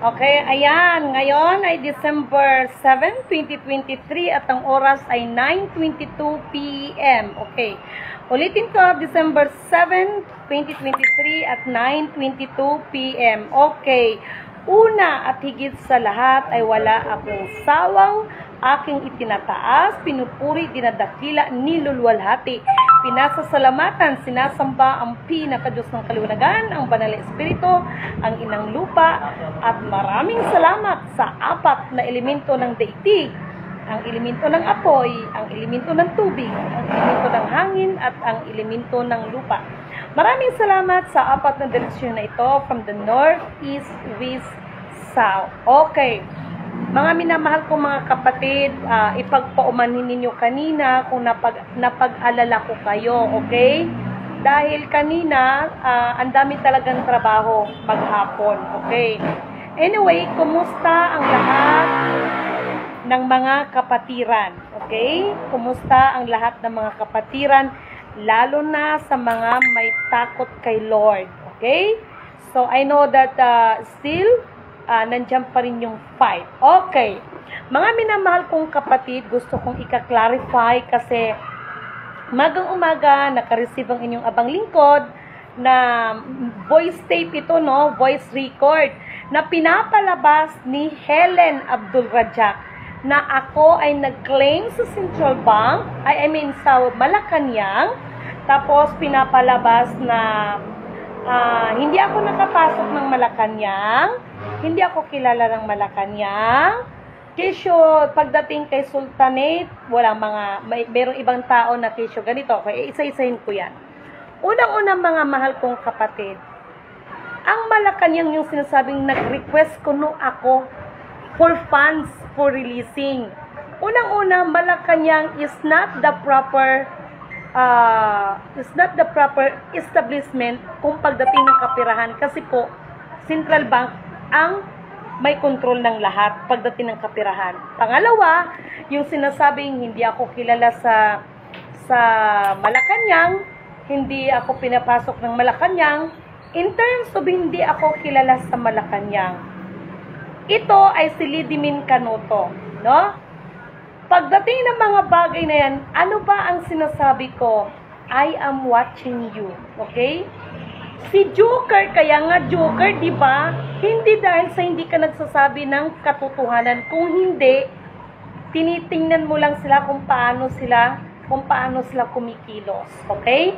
Okay, ayan. Ngayon ay December 7, 2023 at ang oras ay 9:22 p.m. Okay. Ulitin ko, December 7, 2023 at 9:22 p.m. Okay. Una at higit sa lahat ay wala akong sawang aking itinataas, pinupuri, dinadakila, niluluwalhati, pinasasalamatan, sinasamba ang pinakadiyos ng kaliwanagan, ang banal na espiritu, ang inang lupa, at maraming salamat sa apat na elemento ng daigdig, ang elemento ng apoy, ang elemento ng tubig, ang elemento ng hangin, at ang elemento ng lupa. Maraming salamat sa apat na direksyon na ito from the north, east, west, south. Okay. Mga minamahal kong mga kapatid, ipagpaumanhin ninyo kanina kung napag-alala ko kayo, okay? Dahil kanina, ang dami talagang trabaho maghapon, okay? Anyway, kumusta ang lahat ng mga kapatiran, okay? Kumusta ang lahat ng mga kapatiran, lalo na sa mga may takot kay Lord, okay? So, I know that still, nandiyan pa rin yung fight. Okay. Mga minamahal kong kapatid, gusto kong ika-clarify kasi umagang-umaga, naka-receive ang inyong abang lingkod na voice tape ito, no? Voice record na pinapalabas ni Helen Abdulrajak na ako ay nag-claim sa Central Bank, sa Malacanang, tapos pinapalabas na hindi ako nakapasok ng Malacanang, hindi ako kilala ng Malacanang. Kesyo, pagdating kay Sultanate, mayroong ibang tao na kesyo ganito. Okay, isa-isahin ko yan. Unang-unang mga mahal kong kapatid, ang Malacanang yung sinasabing nag-request ko no ako for funds for releasing. Unang-una, Malacanang is not the proper establishment kung pagdating ng kapirahan kasi po Central Bank ang may control ng lahat pagdating ng kapirahan. Pangalawa, yung sinasabing hindi ako kilala sa Malacanang, hindi ako pinapasok ng Malacanang, in terms of hindi ako kilala sa Malacanang. Ito ay si Lidimin Canoto, no? Pagdating ng mga bagay na yan, ano ba ang sinasabi ko? I am watching you. Okay? Si Joker, kaya nga Joker, di ba? Hindi dahil sa hindi ka nagsasabi ng katotohanan. Kung hindi, tinitingnan mo lang sila kung paano sila kumikilos. Okay?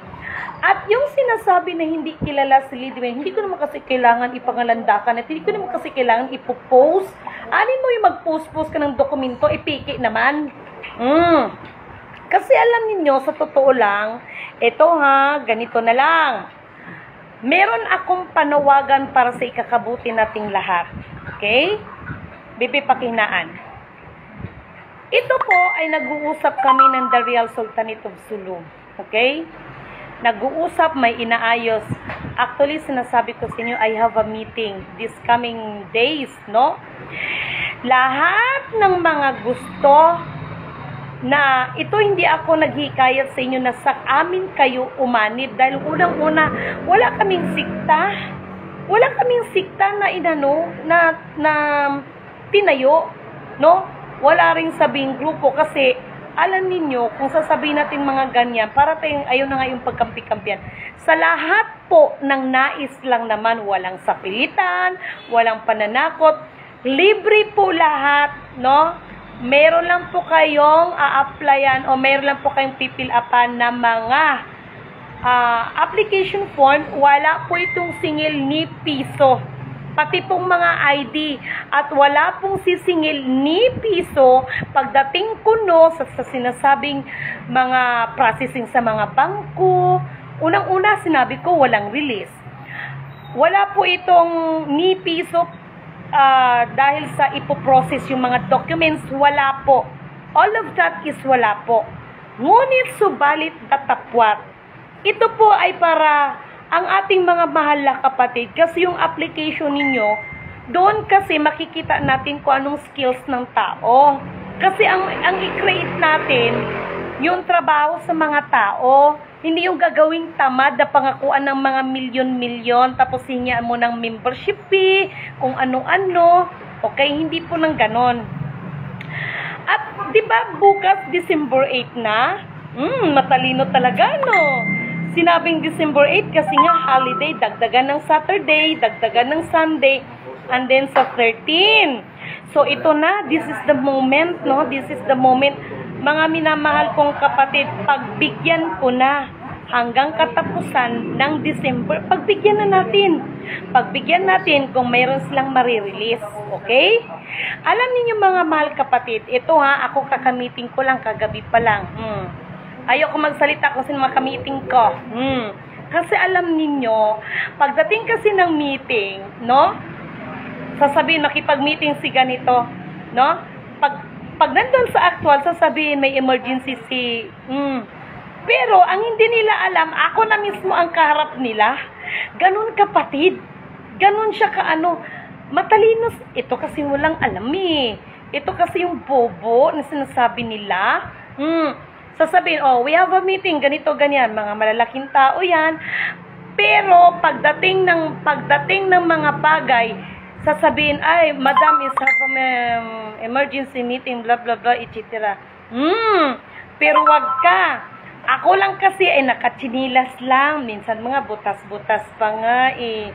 At yung sinasabi na hindi kilala si Lidimin, hindi ko naman kasi kailangan ipangalandakan at hindi ko naman kasi kailangan ipopost. Alin mo yung mag-post-post ka ng dokumento, ipiki naman. Kasi alam niyo sa totoo lang, ganito na lang. Meron akong panawagan para sa ikakabuti nating lahat. Okay? Bibi Pakinaan. Ito po ay nag-uusap kami ng The Real Sultanate of Sulu. Okay? Nag-uusap, may inaayos. Actually, sinasabi ko sa inyo, I have a meeting this coming days, no? Lahat ng mga gusto na ito hindi ako naghikayat sa inyo na sa amin kayo umanid dahil unang-una wala kaming sikta na tinayo, no? Wala ring sabing grupo kasi alam ninyo kung sasabihin natin mga ganyan para tayong ayaw na nga yung pagkampi-kampihan. Sa lahat po ng nais lang naman, walang sapilitan, walang pananakot, libre po lahat, no? Meron lang po kayong a-applyan o meron lang po kayong pipil-upan na mga application form, wala po itong singil ni piso. Pati pong mga ID at wala pong sisingil ni piso pagdating kuno sa sinasabing mga processing sa mga bangko. Unang-una sinabi ko walang release. Wala po itong ni piso dahil sa ipoprocess yung mga documents, wala po. All of that is wala po. Ngunit subalit tatapwat. Ito po ay para ang ating mga mahal na kapatid kasi yung application ninyo, doon kasi makikita natin kung anong skills ng tao. Kasi ang i-create natin, yung trabaho sa mga tao. Hindi yung gagawing tamad na pangakuan ng mga milyon-milyon, tapos hingian mo ng membership fee, kung ano-ano. Okay, hindi po nang ganon. At di ba bukas December 8 na? Matalino talaga, no? Sinabing December 8 kasi nga holiday, dagdagan ng Saturday, dagdagan ng Sunday, and then sa 13. So ito na, this is the moment, no? This is the moment. Mga minamahal kong kapatid, pagbigyan ko na hanggang katapusan ng December. Pagbigyan na natin. Pagbigyan natin kung mayroon silang marirelease. Okay? Alam niyo mga mahal kapatid, ito ha, ako kakamiting ko lang kagabi pa lang. Ayoko magsalita kung sino makamiting ko. Kasi alam niyo, pagdating kasi ng meeting, no? Sasabihin, makipag-meeting si ganito, no? Pag nandun sa actual, sasabihin may emergency si... Pero, ang hindi nila alam, ako na mismo ang kaharap nila. Ganun kapatid. Ganun siya kaano. Matalino. Ito kasi walang alam eh. Ito kasi yung bobo na sinasabi nila. Sasabihin, we have a meeting, ganito, ganyan. Mga malalaking tao yan. Pero, pagdating ng mga bagay, sasabihin, ay, madam is have emergency meeting, blah, blah, blah, etc. Pero wag ka. Ako lang kasi ay nakatsinilas lang. Minsan mga butas-butas pa nga eh.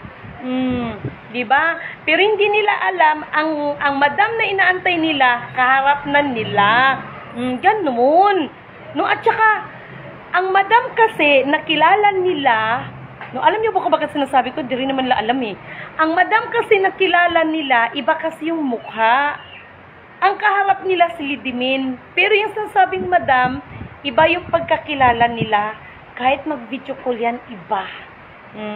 Diba? Pero hindi nila alam, ang madam na inaantay nila, kaharap na nila. Ganun. No, at saka, ang madam kasi, nakilala nila, no, alam niyo ba kung bakit sinasabi ko, di rin naman nila alam eh. Ang madam kasi nakilala nila, iba kasi yung mukha. Ang kaharap nila si Lidimin. Pero yung sinasabing madam, iba yung pagkakilala nila. Kahit mag-video call yan, iba.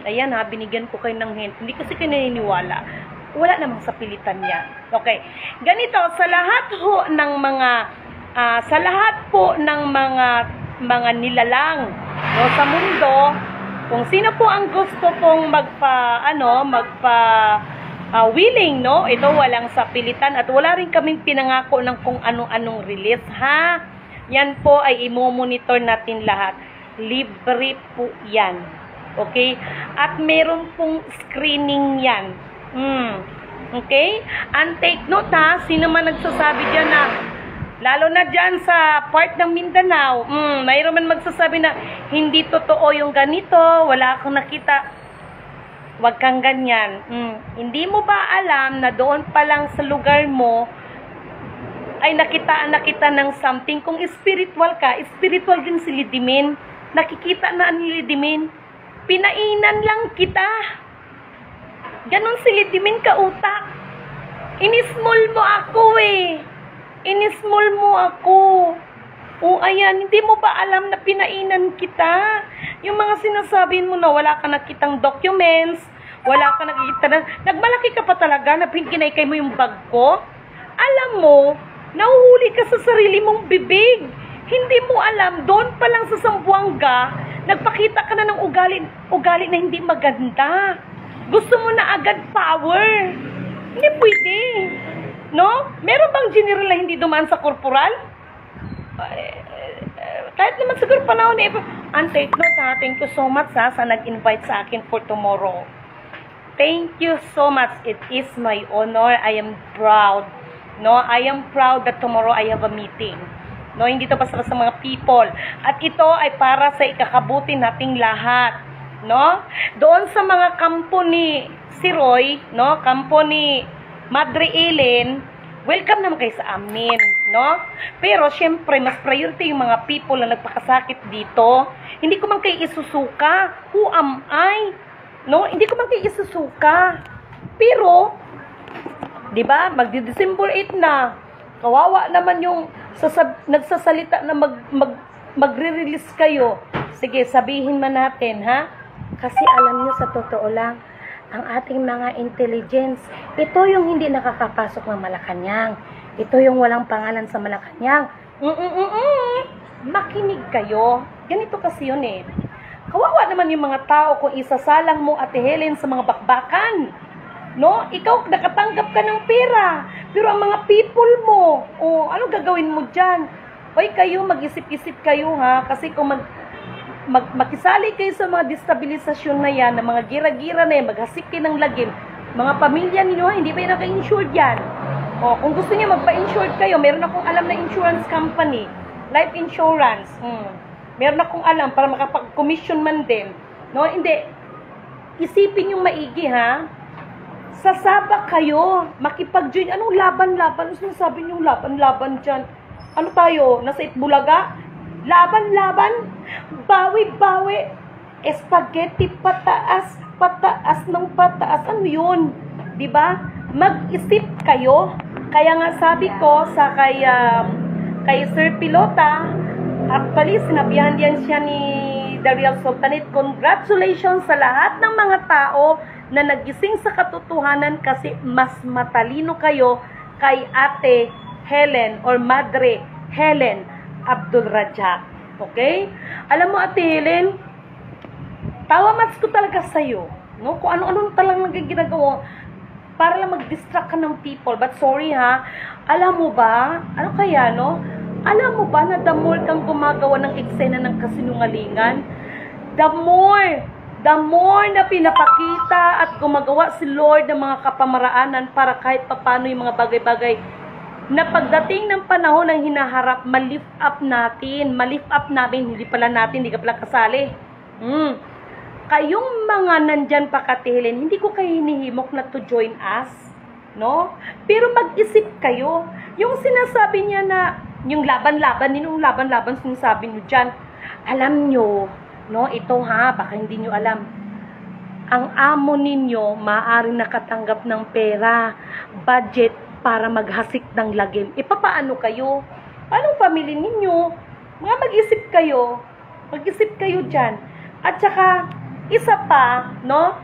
Ayan ha, binigyan ko kayo ng hint. Hindi kasi kayo naniniwala. Wala namang sa pilitan yan. Okay. Ganito, sa lahat ho ng mga, sa lahat po ng mga nilalang, no, sa mundo, kung sino po ang gusto pong willing, no? Ito walang sapilitan at wala rin kaming pinangako ng kung anong release, ha? Yan po ay imo-monitor natin lahat. Libre po yan. Okay? At meron pong screening yan. Okay? And take note ha, sino man nagsasabi dyan na lalo na dyan sa part ng Mindanao, mayroon man magsasabi na hindi totoo yung ganito, wala akong nakita. Huwag kang ganyan. Hindi mo ba alam na doon pa lang sa lugar mo ay nakita ng something? Kung spiritual ka, spiritual din si Lidimin. Nakikita na ni Lidimin. Pinainan lang kita. Ganon si Lidimin ka utak. Inismol mo ako eh. Inismol mo ako. O ayan, hindi mo ba alam na pinainan kita? Yung mga sinasabi mo na wala ka nakitang documents, wala ka nakikita na, nagmalaki ka pa talaga na kinaykay mo yung bag ko? Alam mo, nahuhuli ka sa sarili mong bibig. Hindi mo alam, doon pa lang sa Zamboanga, nagpakita ka na ng ugali na hindi maganda. Gusto mo na agad power. Hindi pwede. No? Meron bang general na hindi dumaan sa korporal? Kahit naman siguro panahon eh. And take note ha, thank you so much ha, sa nag-invite sa akin for tomorrow. Thank you so much. It is my honor. I am proud. No, I am proud that tomorrow I have a meeting. No, hindi to basta sa mga people. At ito ay para sa ikakabuti nating lahat. No? Doon sa mga kampo ni si Roy, no, kampo ni Madre Ellen, welcome naman kayo sa amin, no? Pero syempre, mas priority yung mga people na nagpakasakit dito. Hindi ko man kayo isusuka. Who am I? No? Hindi ko man kayo isusuka. Pero, di ba, magdi-December 8 na. Kawawa naman yung nagsasalita na magre-release kayo. Sige, sabihin man natin, ha? Kasi alam nyo, sa totoo lang, ang ating mga intelligence, ito yung hindi nakakapasok ng Malacanang. Ito yung walang pangalan sa Malacanang. Makinig kayo. Ganito kasi yun eh. Kawawa naman yung mga tao kung isasalang mo, Ate Helen, sa mga bakbakan. No? Ikaw, nakatanggap ka ng pera. Pero ang mga people mo, ano gagawin mo dyan? Oy, kayo, mag-isip-isip kayo ha, kasi kung makisali kayo sa mga destabilisasyon na yan, ng mga gira-gira na yan, maghasik kayo ng lagim, mga pamilya ninyo, hindi ba yung naka-insured yan? O, kung gusto niyo magpa-insured kayo, meron akong alam na insurance company, life insurance, meron akong alam para makapag-commission man din. No, hindi. Isipin yung maigi ha. Sasabak kayo, makipag-join. Anong laban-laban? Ano sinasabi niyong laban-laban dyan? Ano tayo? Nasa Itbulaga? Laban-laban? Bawi-bawi? Spaghetti pataas, pataas ng pataas. Ano yun? Diba? Mag-isip kayo. Kaya nga sabi ko sa kay Sir Pilota, actually, sinabihan diyan siya ni Daryl Sultanate, congratulations sa lahat ng mga tao na nagising sa katotohanan kasi mas matalino kayo kay Ate Helen or Madre Helen Abdul Rajak. Okay? Alam mo, Ate Helen, tawamats ko talaga sa'yo. No? Kung ano-ano talagang ginagawa para lang mag-distract ka ng people. But sorry ha, alam mo ba, ano kaya, no? Alam mo ba na the more kang gumagawa ng eksena ng kasinungalingan, the more na pinapakita at gumagawa si Lord ng mga kapamaraanan para kahit papano yung mga bagay-bagay na pagdating ng panahon ng hinaharap, ma-lift up namin, hindi pala natin, hindi ka pala kasali. Kayong mga nandyan pa katihilin, hindi ko kayo hinihimok na to join us, no? Pero mag-isip kayo, yung sinasabi niya na, yung laban-laban sinasabi niyo dyan, alam nyo, no, ito ha, baka hindi nyo alam, ang amo ninyo maaaring nakatanggap ng pera, budget, para maghasik ng lagim. Paano kayo? Anong pamilya ninyo? Mga mag-isip kayo dyan. At saka, isa pa, no,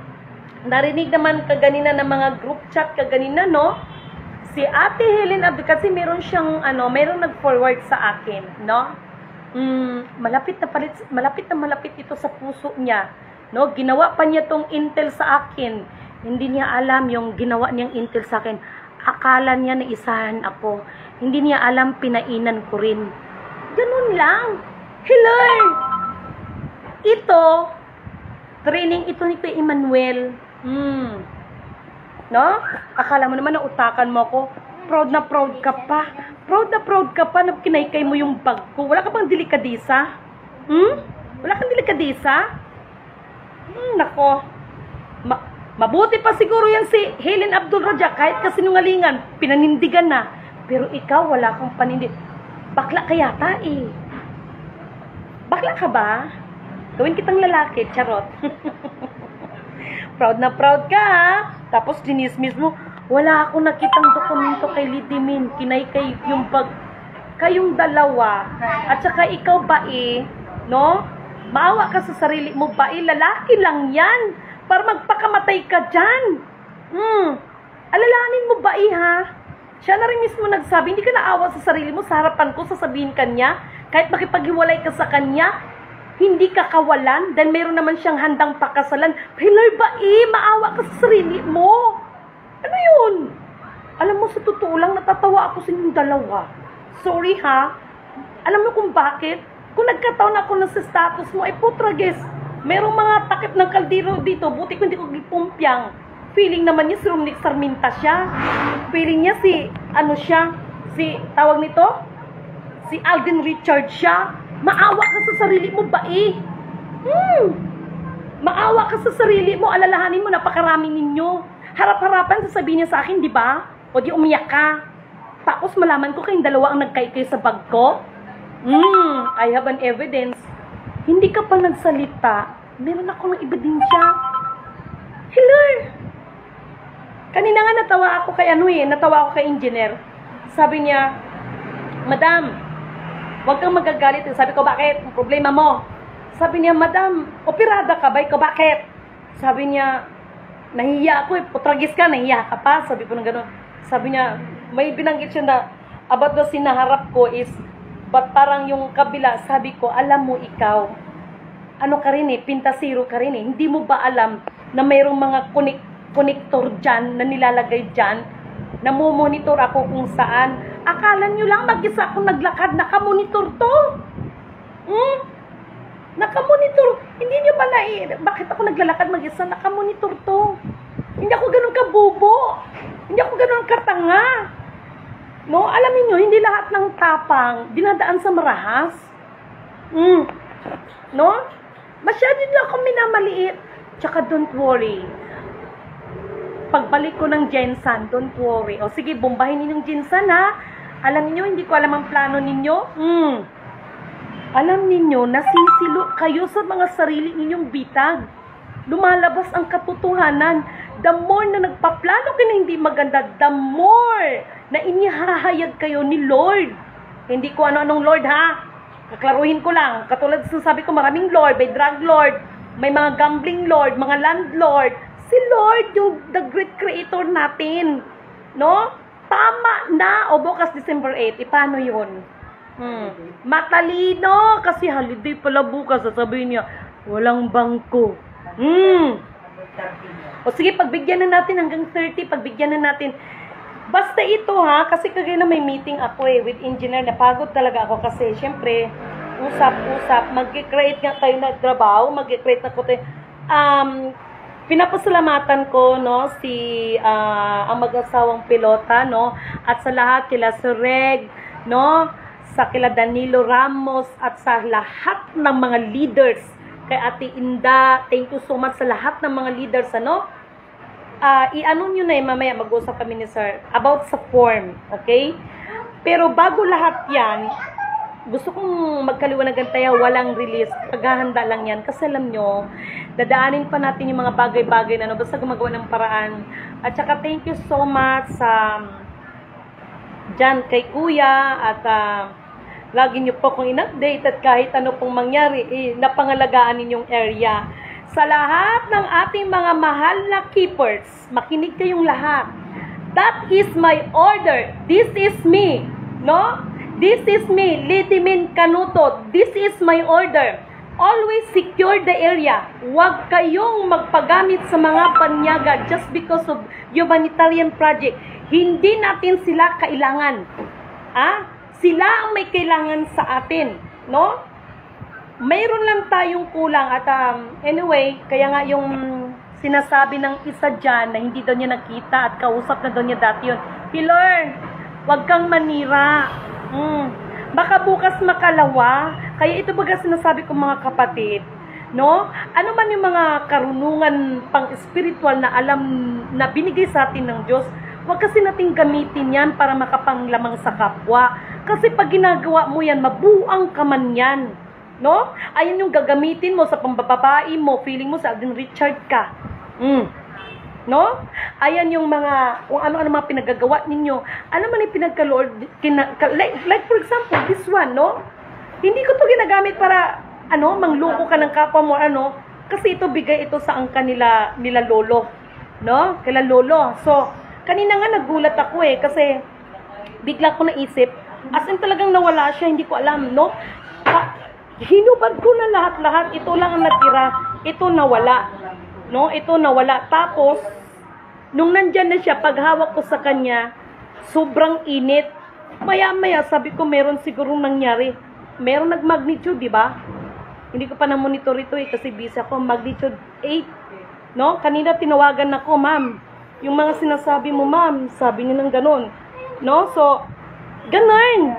narinig naman kaganina ng mga group chat kaganina, no, si Ate Helen Abdul, kasi meron siyang, meron nag-forward sa akin, no, malapit ito sa puso niya, no, ginawa pa niya tong intel sa akin, hindi niya alam yung ginawa niyang intel sa akin, akala niya na isahan ako, hindi niya alam pinainan ko rin, ganun lang, hello, ito, training ito ni Kuya Emmanuel, no, akala mo naman na utakan mo ako, proud na proud ka pa na kinaykay mo yung bag ko. Wala ka bang delikadisa? Wala kang delikadisa? Nako. Mabuti pa siguro yan si Helen Abdul Rajak, kahit kasinungalingan, pinanindigan na. Pero ikaw, wala kang panindig. Bakla ka yata eh. Bakla ka ba? Gawin kitang lalaki, charot. Proud na proud ka ha. Tapos dinismiss mo, wala akong nakitang dokumento kay Lidimin, kinaykay yung bag, kayong dalawa, at saka ikaw ba no? Maawa ka sa sarili mo ba lalaki lang yan, para magpakamatay ka dyan. Alalahanin mo ba ha? Siya na rin mismo nagsabi, hindi ka naawa sa sarili mo, sa harapan ko, sasabihin kanya, kahit makipaghiwalay ka sa kanya, hindi ka kawalan, dahil meron naman siyang handang pakasalan. Hilay ba maawa ka sa sarili mo. Ano yun? Alam mo, sa totoo lang, natatawa ako sa inyong dalawa. Sorry ha. Alam mo kung bakit? Kung nagkataon ako na sa status mo, ay putrages, merong mga takip ng kaldero dito, buti ko hindi ko gipumpyang. Feeling naman niya si Romnick Sarminta siya. Feeling niya si tawag nito? Si Alden Richard siya. Maawa ka sa sarili mo ba Maawa ka sa sarili mo, alalahanin mo, napakarami ninyo. Harap-harapan sasabihin niya sa akin, di ba? O di umiyak ka. Tapos malaman ko kayong dalawa ang nagkaykay sa bag ko. I have an evidence. Hindi ka pa nagsalita. Meron ako ng ebidensya. Hello! Kanina nga natawa ako kay engineer. Sabi niya, Madam, huwag kang magagalit. Sabi ko, bakit? Ang problema mo. Sabi niya, Madam, operada ka ba? Ikaw, bakit? Sabi niya, nahiya ako putragis ka, nahiya ka pa. Sabi ko ng gano'n. Sabi niya, may binanggit siya na, about the sinaharap ko is, but parang yung kabila, sabi ko, alam mo ikaw, ano ka rin pintasiro ka rin hindi mo ba alam na mayroong mga konektor dyan, na nilalagay dyan, namumonitor ako kung saan, Akala nyo lang mag-isa akong naglakad, nakamonitor to. Nakamonitor. Hindi nyo ba bakit ako naglalakad mag-isa? Nakamonitor to. Hindi ako ganun kabubo. Hindi ako ganun katanga. No, alam niyo, hindi lahat ng tapang dinadaan sa marahas. No? Masyado nyo ako minamaliit. Tsaka don't worry. Pagbalik ko ng Jensan, don't worry. O sige, bombahin ninyong Jensan ha. Alam niyo, hindi ko alam ang plano ninyo. Alam niyo, nasisilo kayo sa mga sarili ninyong bitag. Lumalabas ang katotohanan. The more na nagpaplano kayo na hindi maganda, the more na inihahayag kayo ni Lord. Hindi ko ano-anong Lord ha. Kaklaruhin ko lang. Katulad sa sabi ko, maraming Lord. May drug Lord, may mga gambling Lord, mga landlord. Si Lord, yung the great creator natin. No? Tama na. O bukas December 8. Paano yun? Matalino. Kasi holiday pala bukas. Sasabihin niya, walang bangko. O sige, pagbigyan na natin hanggang 30. Pagbigyan na natin. Basta ito ha. Kasi kagaya na may meeting ako with engineer. Napagod talaga ako kasi syempre, usap-usap. Mag-create nga tayo na trabaho. Mag-create na ko tayo. Pinapasalamatan ko no ang mag-asawang pilota no at sa lahat kila Sir Reg no sa kila Danilo Ramos at sa lahat ng mga leaders kay Ate Inda, thank you so much sa lahat ng mga leaders ano. I-ano niyo na mamaya mag-usap kami ni Sir about sa form, okay? Pero bago lahat 'yan, gusto kong magkaliwanagan tayo, walang release. Paghahanda lang yan. Kasi alam nyo, dadaanin pa natin yung mga bagay-bagay na basta gumagawa ng paraan. At saka thank you so much sa dyan kay Kuya at lagi nyo po kong in-update at kahit ano pong mangyari, napangalagaan ninyong area. Sa lahat ng ating mga mahal na keepers, makinig kayong lahat. That is my order. This is me. No? This is me, Lidimin Canuto. This is my order. Always secure the area. Huwag kayong magpagamit sa mga panyaga just because of humanitarian project. Hindi natin sila kailangan. Sila ang may kailangan sa atin. No? Mayroon lang tayong kulang. At anyway, kaya nga yung sinasabi ng isa dyan na hindi daw niya nakita at kausap na daw niya dati yun. Pilor, huwag kang manira. Baka bukas makalawa. Kaya ito baga sinasabi ko mga kapatid, no? Ano man yung mga karunungan pang-spiritual na alam na binigay sa atin ng Diyos, huwag kasi nating gamitin yan para makapanglamang sa kapwa. Kasi pag ginagawa mo yan, mabuang ka man yan. No? Ayun yung gagamitin mo sa pambababae mo, feeling mo sa Alden Richard ka. No? Ayan yung mga, kung ano-ano mga pinagagawa ninyo. Ano man yung pinagka-Lord, like for example, this one, no? Hindi ko to ginagamit para, mangloko ka ng kapwa mo, kasi ito, bigay ito sa angka nila lolo. No? Kila lolo. So, kanina nga nagulat ako kasi, bigla ko naisip, as in talagang nawala siya, hindi ko alam, no? Hinubad ko na lahat-lahat, ito lang ang natira, ito nawala. No, ito nawala. Tapos, nung nandyan na siya, paghawak ko sa kanya, sobrang init. Maya-maya, sabi ko, meron sigurong nangyari. Meron nag-magnitude, di ba? Hindi ko pa na-monitor ito kasi busy ako. Magnitude 8. No? Kanina tinawagan ako, ma'am. Yung mga sinasabi mo, ma'am, sabi niyo ng ganun. No? So, ganun.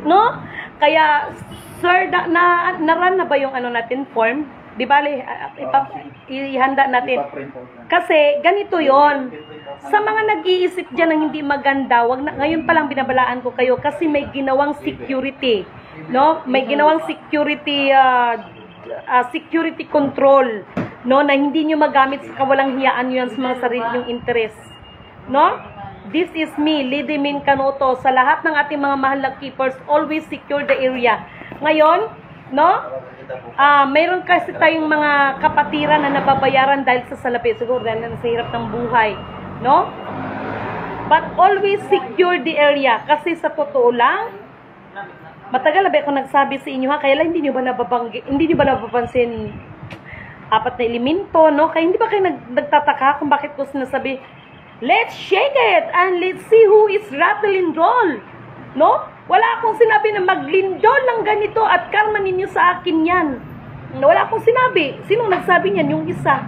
No? Kaya, sir, na-run na ba yung natin, form? Di ba, ihanda natin. Kasi, ganito yon. Sa mga nag-iisip dyan ng hindi maganda, ngayon pa lang binabalaan ko kayo kasi may ginawang security. No? May ginawang security control. No? Na hindi nyo magamit sa kawalang hiyaan yun sa mga sarili nyong interest. No? This is me, Lidimin Canuto. Sa lahat ng ating mga mahal na keepers, always secure the area. Ngayon, no? Mayroon kasi tayong mga kapatiran na nababayaran dahil sa salapi. Siguro dahil sa hirap ng buhay. No? But always secure the area. Kasi sa totoo lang, matagal na ba ako nagsabi sa inyo kaya lang hindi nyo ba napapansin 4 na elemento, no? Kaya hindi ba kayo nagtataka kung bakit ko sinasabi Let's shake it and let's see who is rattling roll. No? Wala akong sinabi na maglindol ng ganito at karma ninyo sa akin yan. Wala akong sinabi. Sinong nagsabi niyan? Yung isa.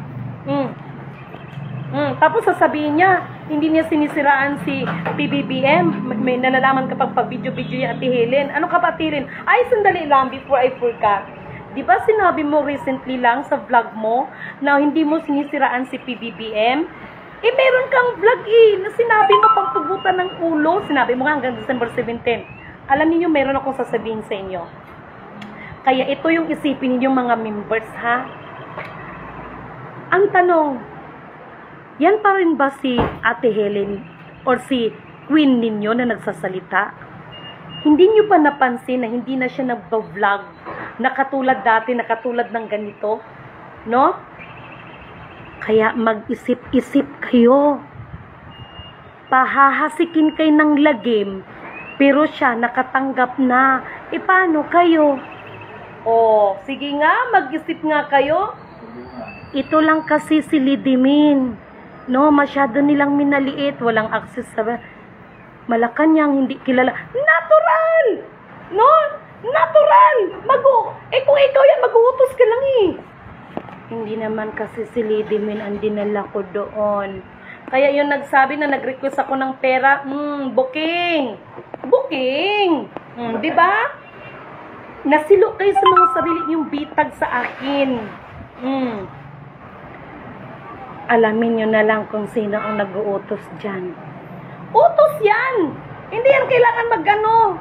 Tapos sasabihin niya, hindi niya sinisiraan si PBBM. May nalalaman kapag pag-video-video niya, Ate Helen. Ano ka pa, Ate Helen? Ay, sandali lang before I forgot. Di ba sinabi mo recently lang sa vlog mo na hindi mo sinisiraan si PBBM? Eh, meron kang vlog na sinabi mo pang tubutan ng ulo. Sinabi mo nga hanggang December 17. Alam niyo, meron akong sasabihin sa inyo. Kaya ito yung isipin ninyong mga members, ha? Ang tanong, yan pa rin ba si Ate Helen or si Queen ninyo na nagsasalita? Hindi niyo ba napansin na hindi na siya nag-vlog na katulad dati, na katulad ng ganito? No? Kaya mag-isip-isip kayo. Pahahasikin kayo ng lagim, pero siya nakatanggap na. E paano kayo? Oh, sige nga, mag-isip nga kayo. Ito lang kasi si Lidimin. No, masyado nilang minaliit, walang access sa Malacanang, hindi kilala. Natural! No? Natural! Kung ikaw yan, mag-uutos ka lang eh. Hindi naman kasi si Lidimin ang dinala ko doon. Kaya yung nagsabi na nag-request ako ng pera, booking. Booking. Di ba? Nasilo kayo sa mga sarili yung bitag sa akin. Alamin nyo na lang kung sino ang nag-uutos dyan. Utos yan! Hindi yan kailangan mag-ano.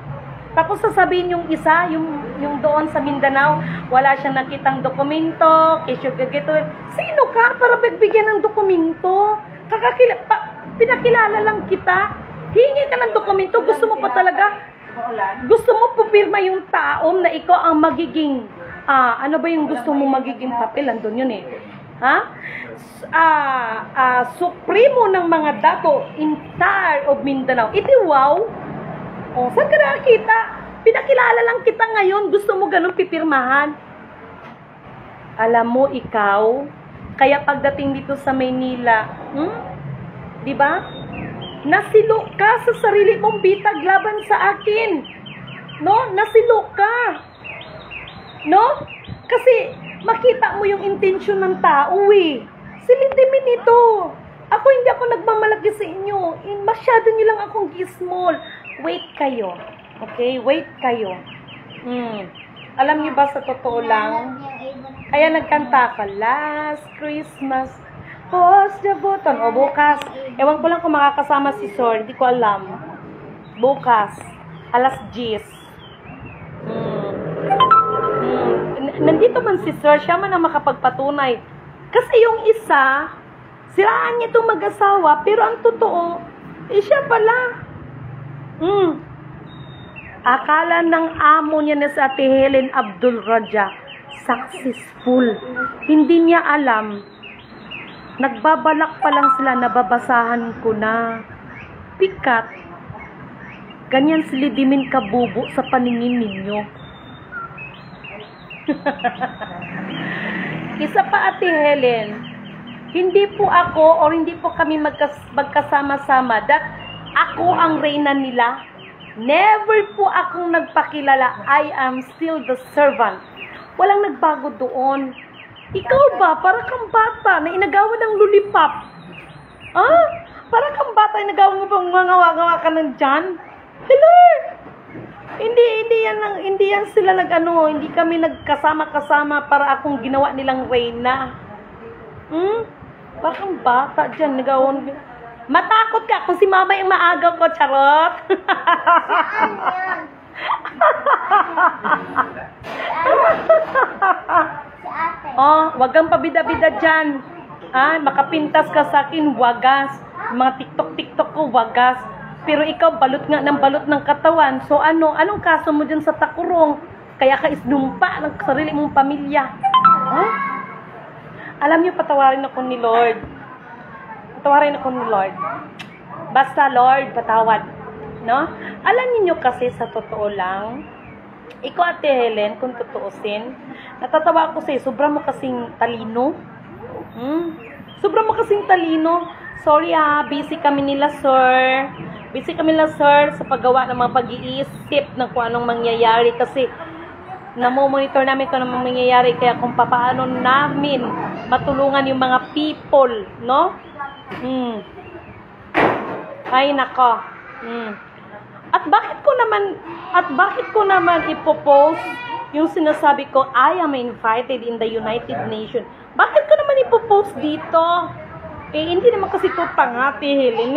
Tapos sasabihin yung isa, yung doon sa Mindanao, wala siyang nakitang dokumento, sino ka para pagbigyan ng dokumento? Pinakilala lang kita. Hingi ka ng dokumento, gusto mo pa talaga? Gusto mo pupirma yung taong na ikaw ang magiging, ano ba yung gusto mo magiging papel? Andun yun eh. Supremo ng mga dato, entire of Mindanao. Iti wow! O, saan ka nakakita? Pinakilala lang kita ngayon. Gusto mo ganun pipirmahan? Alam mo, ikaw, kaya pagdating dito sa Maynila, di ba? Nasilo ka sa sarili mong bitag laban sa akin. No? Nasilo ka. No? Kasi, makita mo yung intensyon ng tao eh. Silitimin ito. Ako hindi ako nagmamalaki sa inyo. Masyado nyo lang akong gismol. Wait kayo. Okay? Wait kayo. Alam niyo ba sa totoo lang? Kaya nagkanta ka, Last Christmas, push the button. O bukas. Ewan ko lang kung makakasama si Sir. Hindi ko alam. Bukas. Alas 10. Nandito man si Sir. Siya man ang makapagpatunay. Kasi yung isa, siraan niya itong mag-asawa. Pero ang totoo, siya pala. Akala ng amo niya na sa Ate Helen Abdul Raja successful. Hindi niya alam, nagbabalak pa lang sila, nababasahan ko na. Pikat. Ganyan si Lidimin kabubo sa paningin ninyo. Isa pa, Ate Helen, hindi po ako or hindi po kami magkasama-sama that ako ang reyna nila. Never po akong nagpakilala. I am still the servant. Walang nagbago doon. Ikaw ba? Para kang bata na inagawan ng lollipop. Para kang bata inagawan mo pang mangawa-gawa ka ng dyan. Hello? Hindi yan sila nag-ano. Hindi kami nagkasama-kasama para akong ginawa nilang reyna. Para kang bata dyan. Nagawan. Matakot ka kung si mama yung maagaw ko, charot. Wag kang pabida-bida dyan. Makapintas ka sa akin, wagas. Mga TikTok ko, wagas. Pero ikaw, balot nga ng balot ng katawan. So anong kaso mo dyan sa takurong? Kaya ka isnumpa ng sarili mong pamilya. Alam niyo, patawarin ako ni Lord. Patawarin ako ni Lord. Basta Lord, patawad. No? Alam niyo kasi sa totoo lang, ikaw, Ate Helen, kung tutuusin, natatawa ako sa'yo, sobrang mo kasing talino. Sobrang mo kasing talino. Sorry busy kami nila sir. Busy kami nila sir sa paggawa ng mga pag-iisip ng kung anong mangyayari kasi namomonitor namin kung anong mangyayari kaya kung paano namin matulungan yung mga people, no? Ay nako. At bakit ko naman ipopost yung sinasabi ko, I am invited in the United Nations. Bakit ko naman ipopost dito? Hindi naman kasi ito tanga, Helen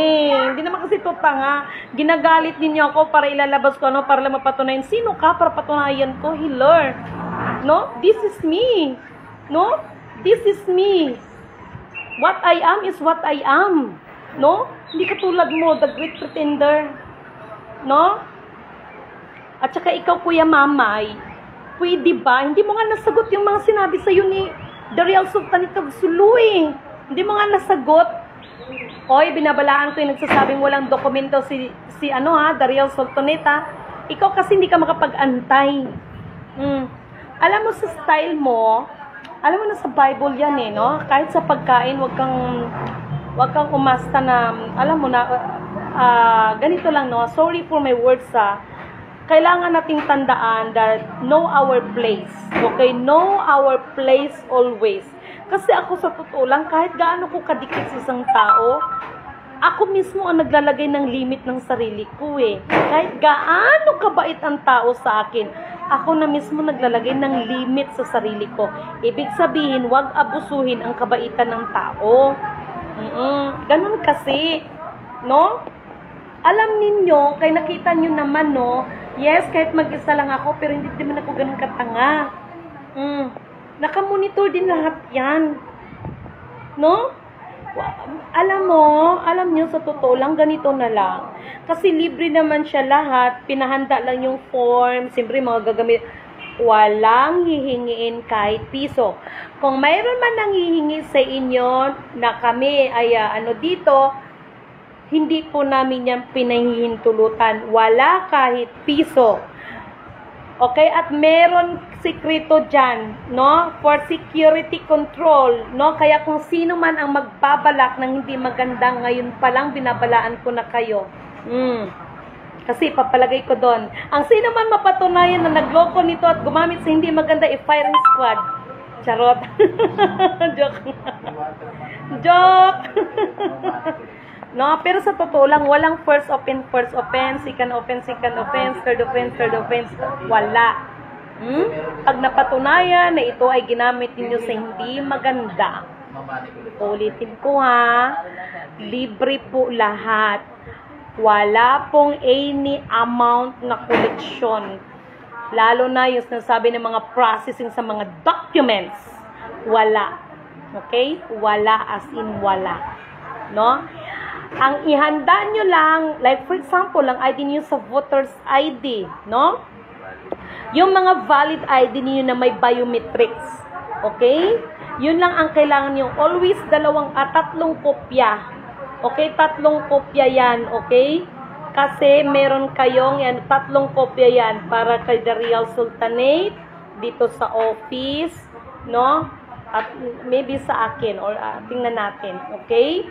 Hindi naman kasi ito tanga. Ginagalit ninyo ako para ilalabas ko para lang mapatunayan. Sino ka para patunayan ko? Healer. No? This is me. No? This is me. What I am is what I am. No? Hindi katulad mo, the great pretender. No? At saka ikaw, Kuya Mamay, pwede ba? Hindi mo nga nasagot yung mga sinabi sa'yo ni Dariel Sultanita Suluy. Hindi mo nga nasagot. Hoy, binabalaan ko yung nagsasabing walang dokumento si Dariel Sultanita. Ikaw kasi hindi ka makapag-antay. Alam mo sa style mo, alam mo na sa Bible yan no? Kahit sa pagkain, wag kang umasta na, alam mo na, ganito lang, no? Sorry for my words, kailangan nating tandaan that know our place. Okay? Know our place always. Kasi ako sa totoo lang, kahit gaano ko kadikit sa isang tao, ako mismo ang naglalagay ng limit ng sarili ko Kahit gaano kabait ang tao sa akin, ako na mismo naglalagay ng limit sa sarili ko. Ibig sabihin, wag abusuhin ang kabaitan ng tao. Ganun kasi, no? Alam ninyo, kaya nakita nyo naman, no? Yes, kahit mag-isa lang ako, pero hindi naman ako ganun katanga. Nakamonitor din lahat yan. No? Alam nyo, sa totoo lang, ganito na lang. Kasi libre naman siya lahat, pinahanda lang yung form, siyempre mga gagamit. Walang hihingiin kahit piso. Kung mayroon man nang hihingi sa inyo na kami ay dito, hindi po namin yan pinahihintulutan. Wala kahit piso. Okay? At meron sikreto dyan, no? For security control, no? Kaya kung sino man ang magbabalak ng hindi maganda, ngayon pa lang binabalaan ko na kayo. Kasi papalagay ko doon. Ang sino man mapatunayan na nagloko nito at gumamit sa hindi maganda, firing squad. Charot. Joke. Joke. No, pero sa totoo lang, walang first offense, second offense, third offense, wala. Pag napatunayan na ito ay ginamit ninyo sa hindi maganda, ulitin ko libre po lahat. Wala pong any amount na collection. Lalo na yung sinasabi ng mga processing sa mga documents. Wala. Okay? Wala as in wala. No? Ang ihanda nyo lang, like for example, ang ID niyo sa voter's ID, no? Yung mga valid ID niyo na may biometrics. Okay? Yun lang ang kailangan niyo. Always tatlong kopya. Okay? 3 kopya yan. Okay? Kasi meron kayong yan, 3 kopya yan para kay Dariel Sultanate dito sa office, no? At maybe sa akin or tingnan natin. Okay?